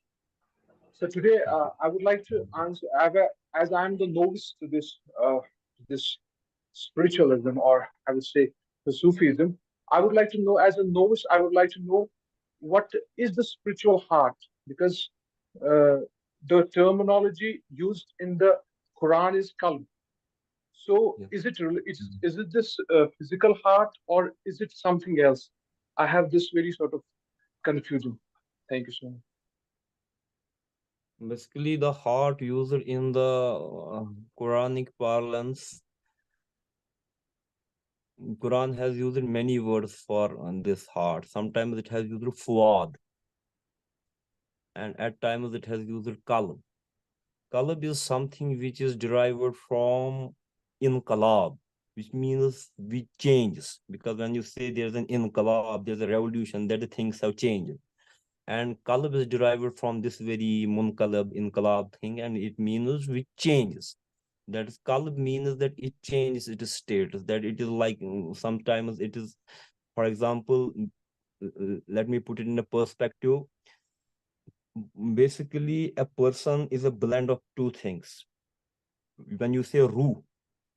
So today, I would like to answer, as I'm the novice to this spiritualism, or I would say the Sufism. I would like to know, as a novice, I would like to know what is the spiritual heart, because the terminology used in the Quran is qalb. So is it this physical heart, or is it something else? I have this very sort of confusion. Thank you so much. Basically, the heart used in the Quranic parlance, Quran has used many words for this heart. Sometimes it has used fuad. and at times it has used qalb. Qalb is something which is derived from inqalab, which means which changes. Because when you say there's an inqalab, there's a revolution, that the things have changed. And qalb is derived from this very munqalab, inqalab thing, and it means which changes. That is, qalb means that it changes its status, that it is like sometimes it is, for example, let me put it in a perspective. Basically, a person is a blend of two things. When you say ruh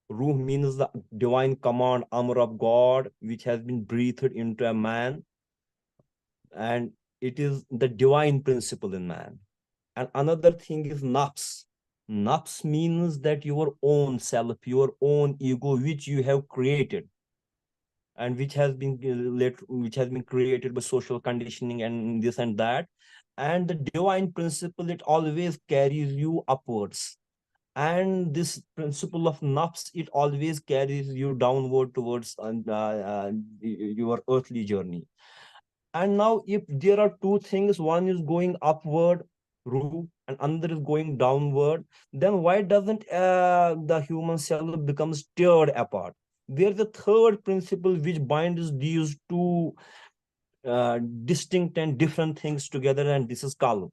means the divine command, amr of God, which has been breathed into a man, and it is the divine principle in man. And another thing is nafs. Nafs means that your own self, your own ego, which you have created, and which has been created by social conditioning and this and that. And the divine principle, it always carries you upwards. And this principle of nafs, it always carries you downward towards your earthly journey. And now if there are two things, one is going upward, ruh, and another is going downward, then why doesn't the human self become stirred apart? There's a third principle which binds these two distinct and different things together, and this is qalb.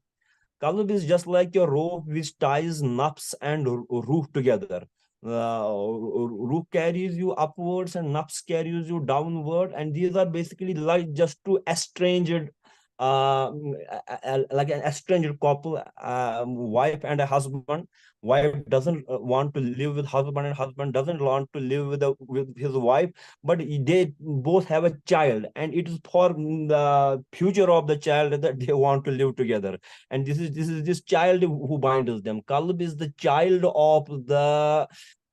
Qalb is just like your rope which ties nafs and ruh together. Ruh carries you upwards and nafs carries you downward, and these are basically like just two estranged, like an estranged couple, wife and a husband. Wife doesn't want to live with husband, and husband doesn't want to live with his wife, but they both have a child, and it is for the future of the child that they want to live together. And this child who binds them. Qalb is the child of the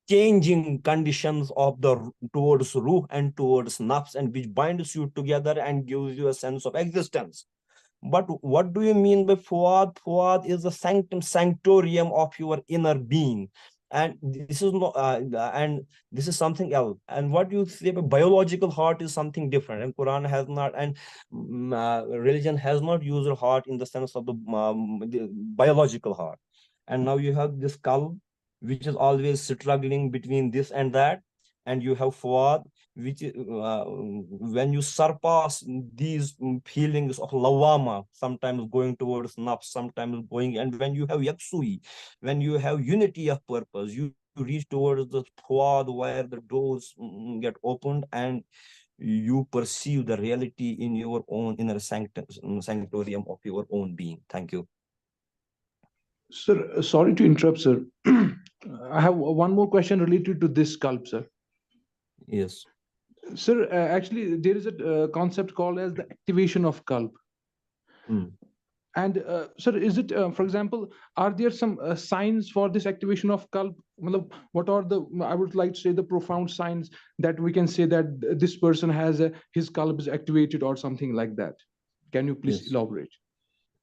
changing conditions of the towards ruh and towards nafs, and which binds you together and gives you a sense of existence. But what do you mean by fuad? Fuad is the sanctorium of your inner being. And this is not, and this is something else. And what you say about biological heart is something different. And Quran has not, and religion has not used heart in the sense of the biological heart. And now you have this qalb, which is always struggling between this and that. And you have fuad, which when you surpass these feelings of lawama, sometimes going towards nafs, sometimes going, and when you have yaksui, when you have unity of purpose, you reach towards the fuad where the doors get opened, and you perceive the reality in your own inner sanctorium of your own being. Thank you. Sir, sorry to interrupt, sir. I have one more question related to this qalb, sir. Yes. Sir, actually, there is a concept called as the activation of qalb. And sir, is it, for example, are there some signs for this activation of qalb? What are the, I would like to say, the profound signs that we can say that this person has his qalb is activated or something like that? Can you please elaborate?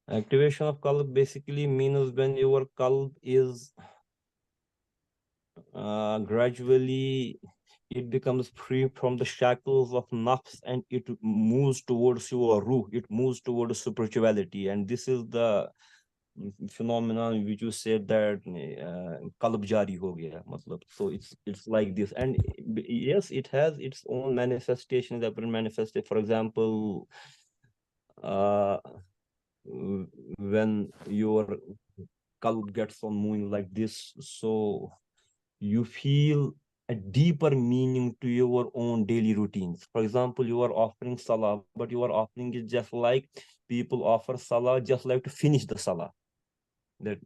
Activation of qalb basically means when your qalb is gradually, it becomes free from the shackles of nafs, and it moves towards your ruh, it moves towards spirituality. And this is the phenomenon which you said that qalb jari ho gaya, matlab. So it's like this. And yes, it has its own manifestations, different manifestation. For example, when your qalb gets on moving like this, so you feel a deeper meaning to your own daily routines. For example, you are offering salah, but you are offering it just like people offer salah, just like to finish the salah. That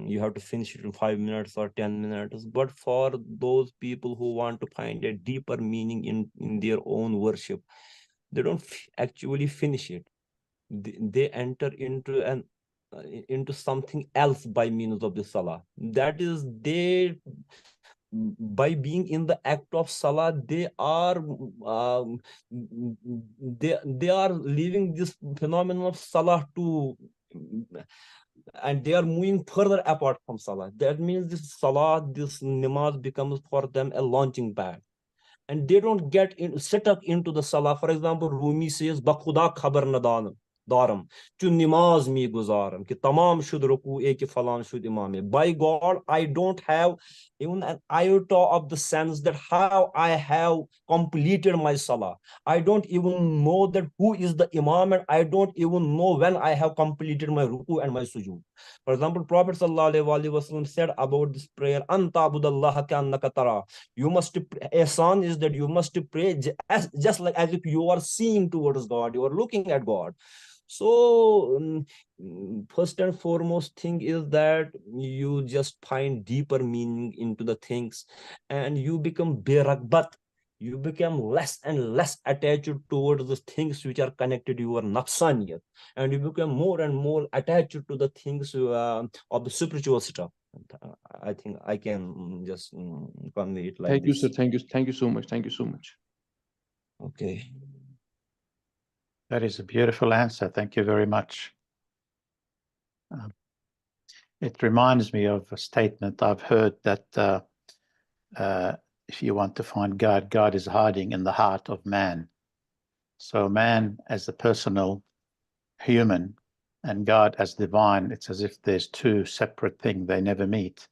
you have to finish it in 5 minutes or 10 minutes. But for those people who want to find a deeper meaning in their own worship, they don't actually finish it. They enter into something else by means of the salah. That is, by being in the act of salah, they are leaving this phenomenon of salah to, and they are moving further apart from salah. That means this salah, this namaz becomes for them a launching pad, and they don't get stuck into the salah. For example, Rumi says, "Bakhuda khabar nadan." darım ki namaz mi guzarım ki tamam şud ruku ki falan şud imam. By God, I don't have even an iota of the sense that how I have completed my salah. I don't even know that who is the imam, and I don't even know when I have completed my ruku and my sujood. For example, Prophet ﷺ said about this prayer, Antabudallaha ka'annaka tara. You must, ihsan is that you must pray just like as if you are seeing towards God, you are looking at God. So first and foremost thing is that you just find deeper meaning into the things, and you become beragbat. You become less and less attached towards the things which are connected to your nafsaniyat, and you become more and more attached to the things of the spiritual stuff. I think I can just convey it like Thank you, this. sir. Thank you. Thank you so much. Thank you so much. Okay. That is a beautiful answer. Thank you very much. It reminds me of a statement I've heard that if you want to find God, God is hiding in the heart of man. So man as a personal human and God as divine, it's as if there's two separate things. They never meet.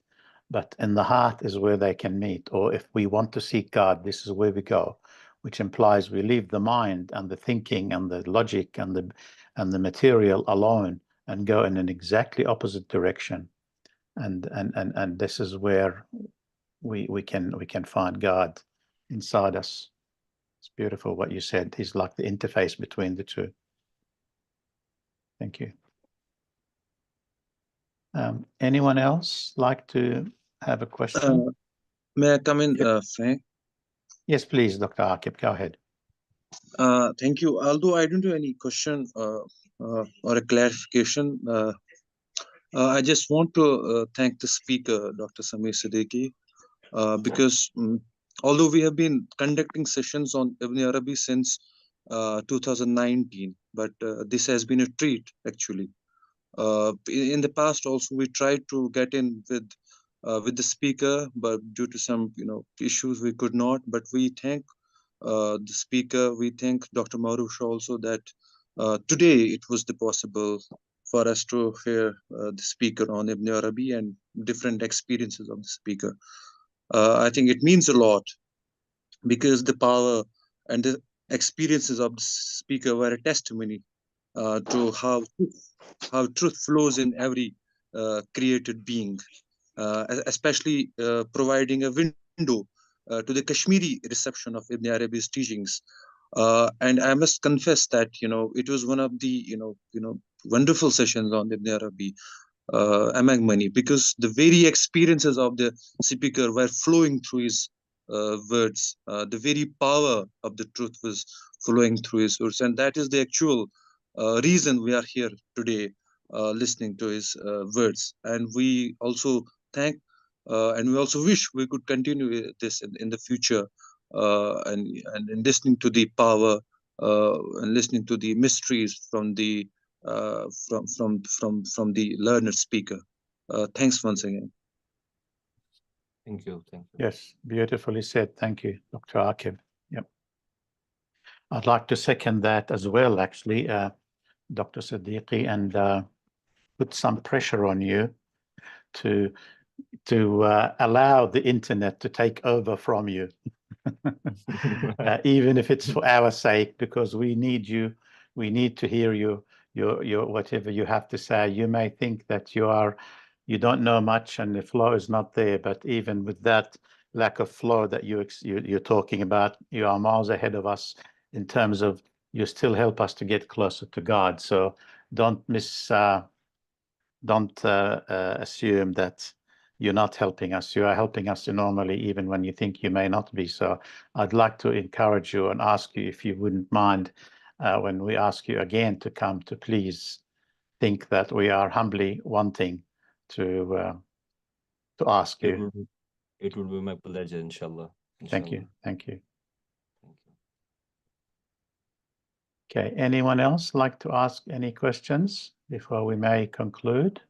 But in the heart is where they can meet. Or if we want to seek God, this is where we go, which implies we leave the mind and the thinking and the logic and the material alone and go in an exactly opposite direction. And this is where we can find God inside us. It's beautiful what you said. He's like the interface between the two. Thank you. Anyone else like to have a question? May I come in, Frank? Yes, please, Dr. Akib, go ahead. Thank you. Although I don't have any question or a clarification, I just want to thank the speaker, Dr. Sameer Siddiqui, because although we have been conducting sessions on Ibn Arabi since 2019, but this has been a treat, actually. In the past also, we tried to get in with the speaker, but due to some issues, we could not. But we thank the speaker. We thank Dr. Maruf also that today it was possible for us to hear the speaker on Ibn Arabi and different experiences of the speaker. I think it means a lot because the power and the experiences of the speaker were a testimony to how truth flows in every created being, especially providing a window to the Kashmiri reception of Ibn Arabi's teachings. And I must confess that it was one of the wonderful sessions on Ibn Arabi among many, because the very experiences of the speaker were flowing through his words. The very power of the truth was flowing through his words, and that is the actual reason we are here today, listening to his words. And we also thank and we also wish we could continue this in the future, and listening to the power and listening to the mysteries from the from the learned speaker. Thanks once again. Thank you. Thank you. Yes, beautifully said. Thank you, Dr. Akib. Yep. I'd like to second that as well, actually, Dr. Siddiqui, and put some pressure on you to allow the internet to take over from you, even if it's for our sake, because we need you. We need to hear your whatever you have to say. You may think that you don't know much and the flow is not there, but even with that lack of flow that you're talking about, you are miles ahead of us in terms of you still help us to get closer to God. So don't assume that you're not helping us. You are helping us enormously, even when you think you may not be. So I'd like to encourage you and ask you if you wouldn't mind, when we ask you again to come, to please think that we are humbly wanting to ask you. It would be my pleasure, inshallah. Thank you. Thank you. Thank you. Okay, anyone else like to ask any questions before we may conclude?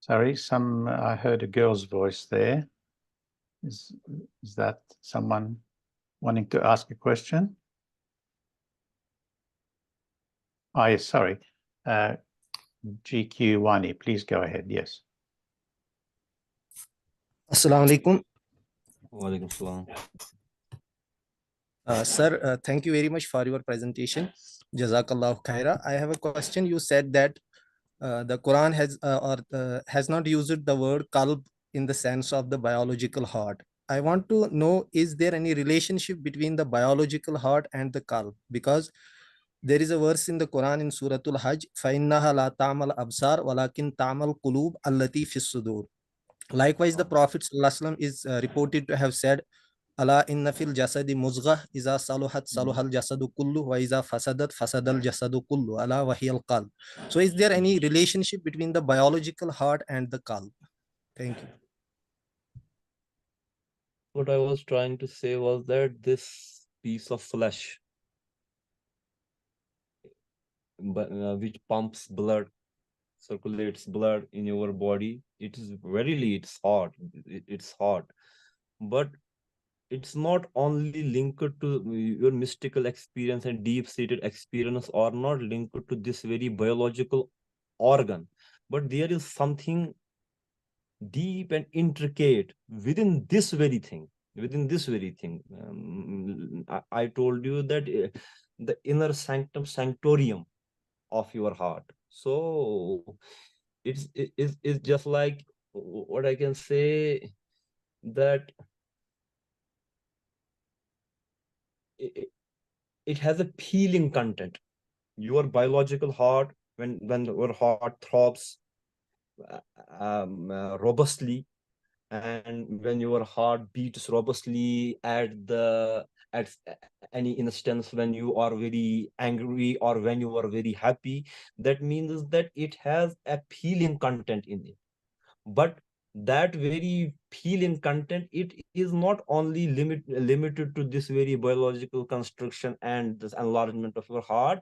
Sorry, I heard a girl's voice there. Is that someone wanting to ask a question? Oh, yes, sorry. GQ Wani, please go ahead. Yes. Assalamu alaikum. Walaikum salam. Sir, thank you very much for your presentation. Jazakallah khaira. I have a question. You said that the Quran has not used the word qalb in the sense of the biological heart. I want to know, is there any relationship between the biological heart and the qalb? Because there is a verse in the Quran in Surah Al-Hajj, فَإِنَّهَا لَا تَعْمَلْ أَبْصَارُ وَلَكِنْ تَعْمَلْ قُلُوبُ الَّتِي فِي الصُّدُورِ. Likewise, the Prophet ﷺ is reported to have said, Allah inna fil jasadi muzghah iza saluhat saluhal jasadu kullu wa iza fasadat fasadal jasadu kullu ala wahiyal qalb. So is there any relationship between the biological heart and the qalb? Thank you. What I was trying to say was that this piece of flesh, which pumps blood, circulates blood in your body, it is verily, it's hot. It's hot. But it's not only linked to your mystical experience and deep-seated experience, or not linked to this very biological organ, but there is something deep and intricate within this very thing. I told you that the inner sanctorium of your heart. So it's just like what I can say, that it has a feeling content. Your biological heart, when your heart throbs robustly, and when your heart beats robustly at any instance when you are very angry or when you are very happy, that means that it has a feeling content in it. But that very feeling content, it is not only limited to this very biological construction and this enlargement of your heart.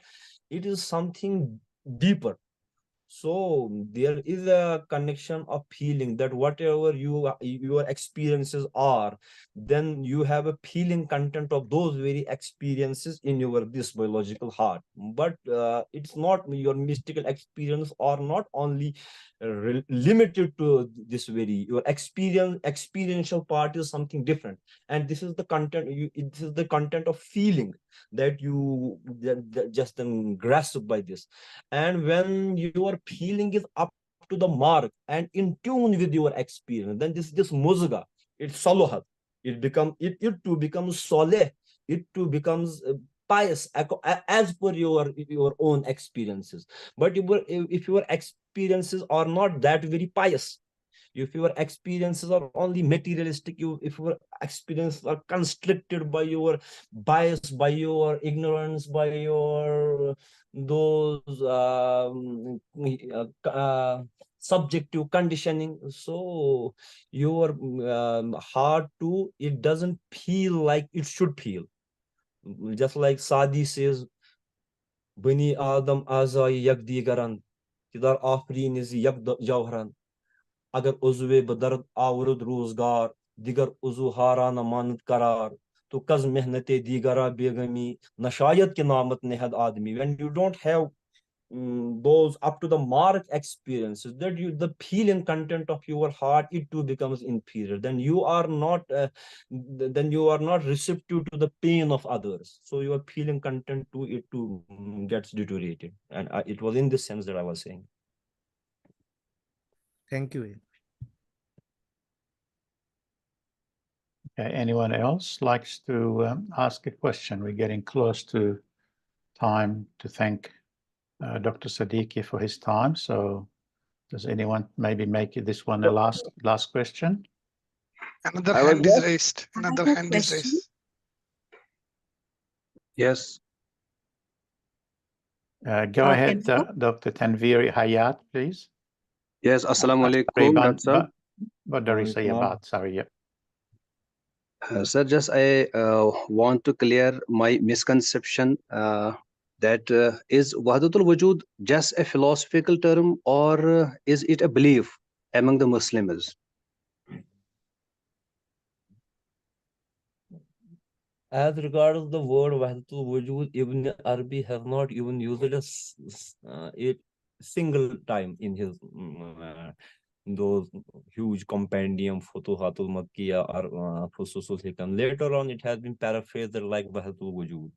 It is something deeper. So there is a connection of feeling, that whatever your experiences are, then you have a feeling content of those very experiences in your this biological heart. But it's not, your mystical experience are not only limited to this very, your experiential part is something different, and this is the content. This is the content of feeling that you that just then grasp by this. And when your feeling is up to the mark and in tune with your experience, then this muzga, it's saluhat, it too becomes soleh, it too becomes pious as per your own experiences. But if your experiences are not that very pious, if your experiences are only materialistic, if your experiences are constricted by your bias, by your ignorance, by your those subjective conditioning, so your heart too, it doesn't feel like it should feel. Just like Sadi says, Bani Adam azai yak digaran, kidar afreeniz yak jawharan, अगर उज़्वे बदर्द आवरुद रोजगार दिगर उज़ु हाराना मानद करार तो कज मेहनते दीगरा बेगमी नशायत के नामत नेहद आदमी. When you don't have those up to the mark experiences, that the feeling content of your heart, it too becomes inferior. Then you are not receptive to the pain of others. So your feeling content too, it too gets deteriorated. And it was in this sense that I was saying. Thank you. Okay, anyone else likes to ask a question? We're getting close to time to thank Dr. Siddiqui for his time. So does anyone maybe make this one a last question? Another hand is raised. Another hand is raised. Yes. Go ahead, Dr. Tanvir Hayat, please. Yes, Assalamu alaikum, Dr. Badari Sayyabad, sorry, yeah. Sir, just I want to clear my misconception that is Wahdatul Wujud just a philosophical term, or is it a belief among the Muslims? As regards the word Wahdatul Wujud, Ibn Arabi has not even used it a single time in his those huge compendium Futuhatul Makkiyah or Fususul Hikam. Later on, it has been paraphrased like Wahdatul Wujud.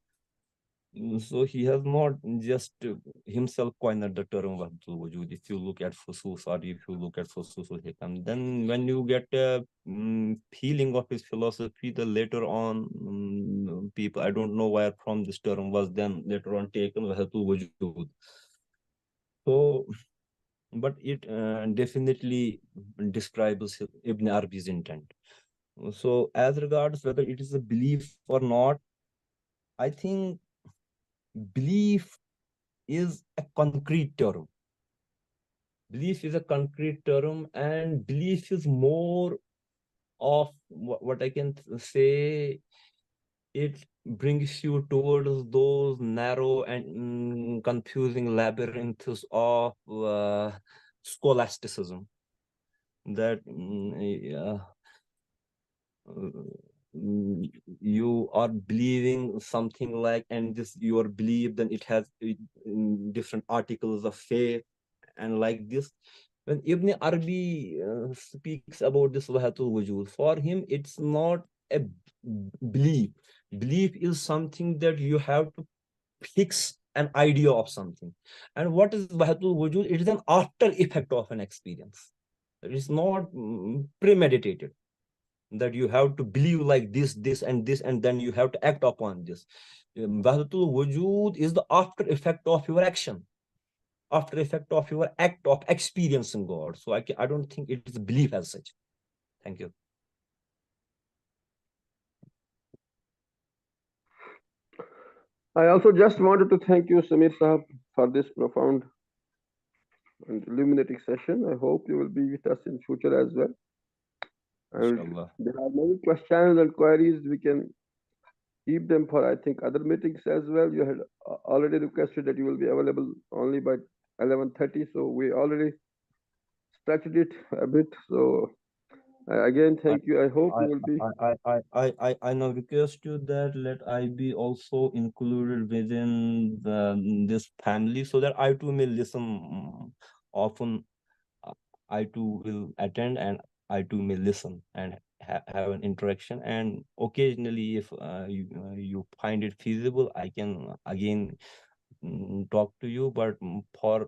So he has not just himself coined the term Wahdatul Wujud. If you look at Fusus or if you look at Fususul Hikam, then when you get a feeling of his philosophy, the later on people, I don't know where from this term was then later on taken, Wahdatul Wujud. So, but it definitely describes Ibn Arabi's intent. So as regards whether it is a belief or not, I think belief is a concrete term. Belief is a concrete term, and belief is more of what I can say. It brings you towards those narrow and confusing labyrinths of scholasticism that you are believing something like, and this your belief, then it has different articles of faith and like this. When Ibn Arabi speaks about this Wahdatul Wujud, for him it's not a belief. Belief is something that you have to fix an idea of something. And what is Wahdatul Wujud? It is an after effect of an experience. It is not premeditated, that you have to believe like this, and then you have to act upon this. Wahdatul Wujud is the after effect of your action, after effect of your act of experiencing God. So I don't think it is a belief as such. Thank you. I also just wanted to thank you, Sameer Sahab, for this profound and illuminating session. I hope you will be with us in future as well. And Inshallah. there are many questions and queries. We can keep them for, I think, other meetings as well. You had already requested that you will be available only by 11:30, so we already stretched it a bit. So again, thank you. I hope you will be. I now request you that let I be also included within this family, so that I too may listen often. I too will attend, and I too may listen and have an interaction. And occasionally, if you find it feasible, I can again talk to you, but for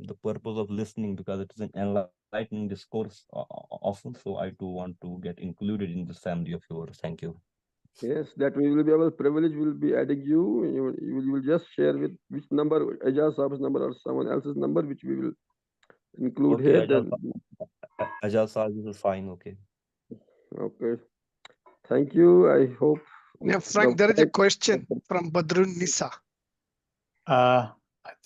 the purpose of listening, because it is an enlightening discourse often. So I too want to get included in this family of yours. Thank you. Yes, that we will be our privilege. Will be adding you. You will just share with which number, Ajaz Saab's number or someone else's number, which we will include Okay, here. Then Ajaz Saab is fine. Okay. Okay. Thank you. I hope. Yeah, Frank, there is a question from Badrun Nisa. I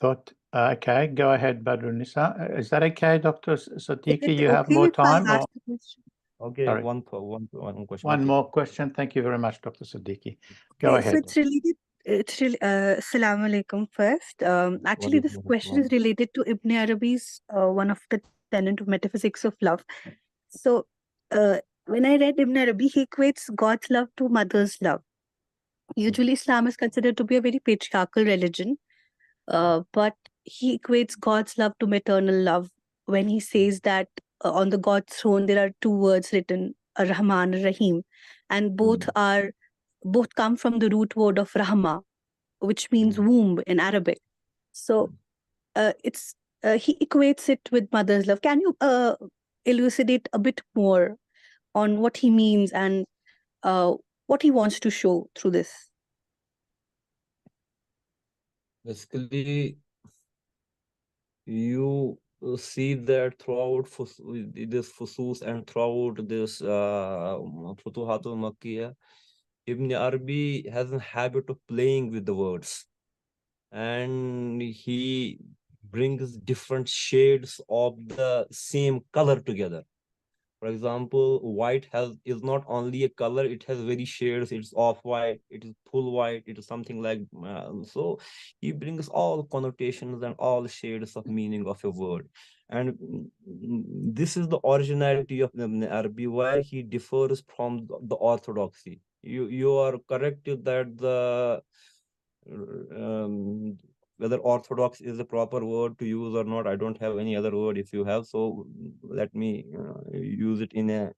thought, okay, go ahead, Badrunisa. Is that okay, Dr. Siddiqui? You have Okay more if I time? ask Or? the question? Okay, Sorry. one question. One Okay. more question. Thank you very much, Dr. Siddiqui. Go So ahead. it's related. It's really. Assalamu alaikum first. Actually, this question is related to Ibn Arabi's one of the tenet of metaphysics of love. So, when I read Ibn Arabi, he equates God's love to mother's love. Usually, Islam is considered to be a very patriarchal religion, but he equates God's love to maternal love when he says that on the God's throne there are two words written, Rahman, Rahim, and both come from the root word of Rahma, which means womb in Arabic. So it's he equates it with mother's love. Can you elucidate a bit more on what he means and what he wants to show through this? Basically, you see that throughout this Fusus and throughout this Futuhatul Makkiyah, Ibn Arabi has a habit of playing with the words, and he brings different shades of the same color together. For example, white is not only a color, it has very shades. It's off-white, it is full white, it is something like so he brings all connotations and all shades of meaning of a word. And this is the originality of Ibn Arabi, why he differs from the orthodoxy. you are correct that the whether orthodox is the proper word to use or not, I don't have any other word. If you have, so let me use it in a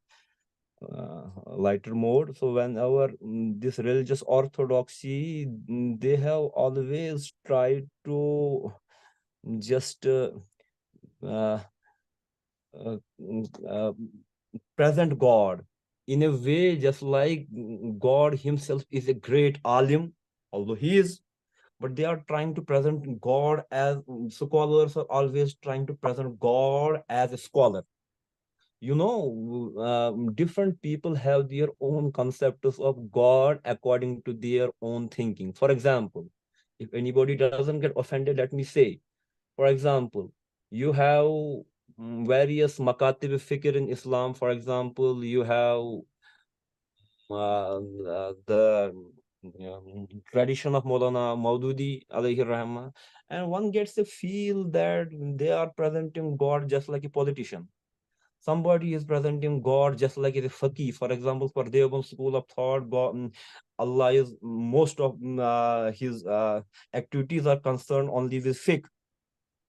lighter mode. So whenever this religious orthodoxy, they have always tried to just present God in a way just like God himself is a great alim, although he is, but they are trying to present God as, scholars are always trying to present God as a scholar. You know, different people have their own concepts of God according to their own thinking. For example, if anybody doesn't get offended, let me say, for example, you have various makatib fikr in Islam. For example, you have the tradition of Maulana Maududi alayhi rahma, and one gets a feel that they are presenting God just like a politician. Somebody is presenting God just like a faqih. For example, for Deoband school of thought, God, Allah is most of his activities are concerned only with fiqh.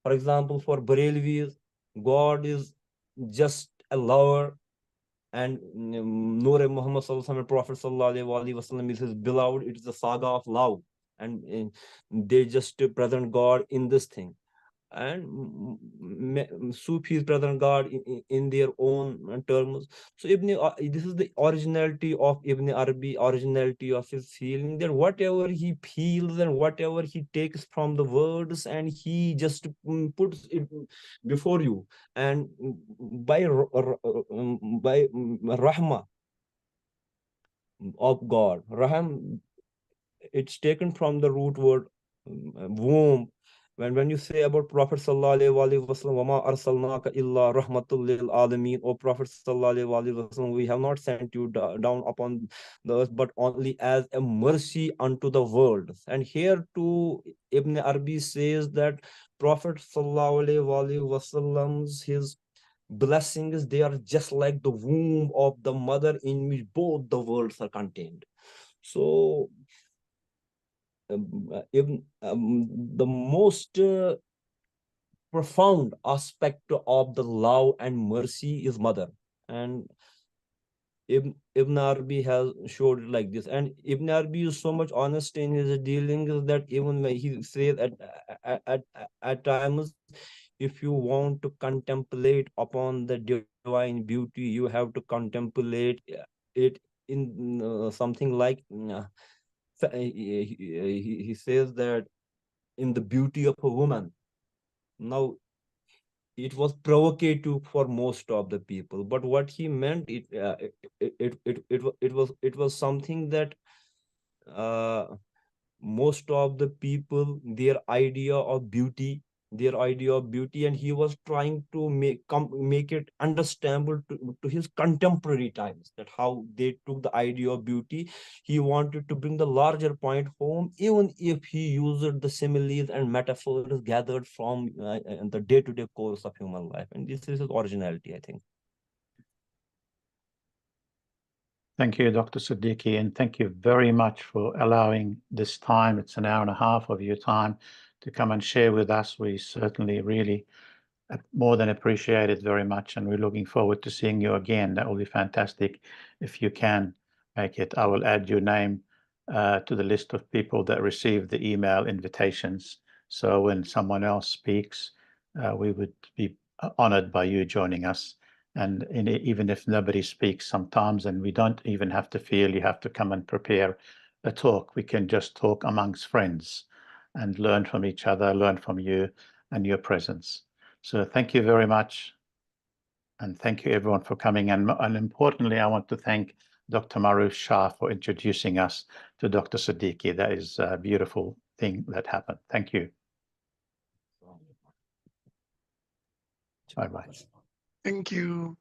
For example, for Barelvis, God is just a lover, and Noor Muhammad Sallallahu Prophet Sallallahu Alaihi Wasallam is his beloved. It is a saga of love, and they just present God in this thing. And Sufis present God in their own terms. So this is the originality of Ibn Arabi, originality of his feeling, that whatever he feels and whatever he takes from the words, and he just puts it before you. And by rahma of God, raham, it's taken from the root word womb. When you say about Prophet Sallallahu Alaihi Wasallam, "Wama arsalnaka illa rahmatul lil alamin," O Prophet Sallallahu Alaihi Wasallam, we have not sent you down upon the earth, but only as a mercy unto the world. And here too, Ibn Arabi says that Prophet Sallallahu Alaihi Wasallam's his blessings, they are just like the womb of the mother in which both the worlds are contained. So the most profound aspect of the love and mercy is mother, and Ibn Arabi has showed it like this. And Ibn Arabi is so much honest in his dealings that even when he says at times, if you want to contemplate upon the divine beauty, you have to contemplate it in something like he says that in the beauty of a woman. Now, it was provocative for most of the people, but what he meant, it was something that most of the people, their idea of beauty, and he was trying to make it understandable to his contemporary times, that how they took the idea of beauty. He wanted to bring the larger point home, even if he used the similes and metaphors gathered from the day-to-day course of human life. And this is his originality, I think. Thank you, Dr. Siddiqui, and thank you very much for allowing this time. It's an hour and a half of your time to come and share with us. We certainly really more than appreciate it very much, and we're looking forward to seeing you again. That will be fantastic if you can make it. I will add your name to the list of people that receive the email invitations. So when someone else speaks, we would be honored by you joining us. And even if nobody speaks sometimes, and we don't even have to feel you have to come and prepare a talk, we can just talk amongst friends and learn from each other, learn from you and your presence. So thank you very much. And thank you everyone for coming. And importantly, I want to thank Dr. Maruf Shah for introducing us to Dr. Siddiqui. That is a beautiful thing that happened. Thank you. Bye-bye. Thank you.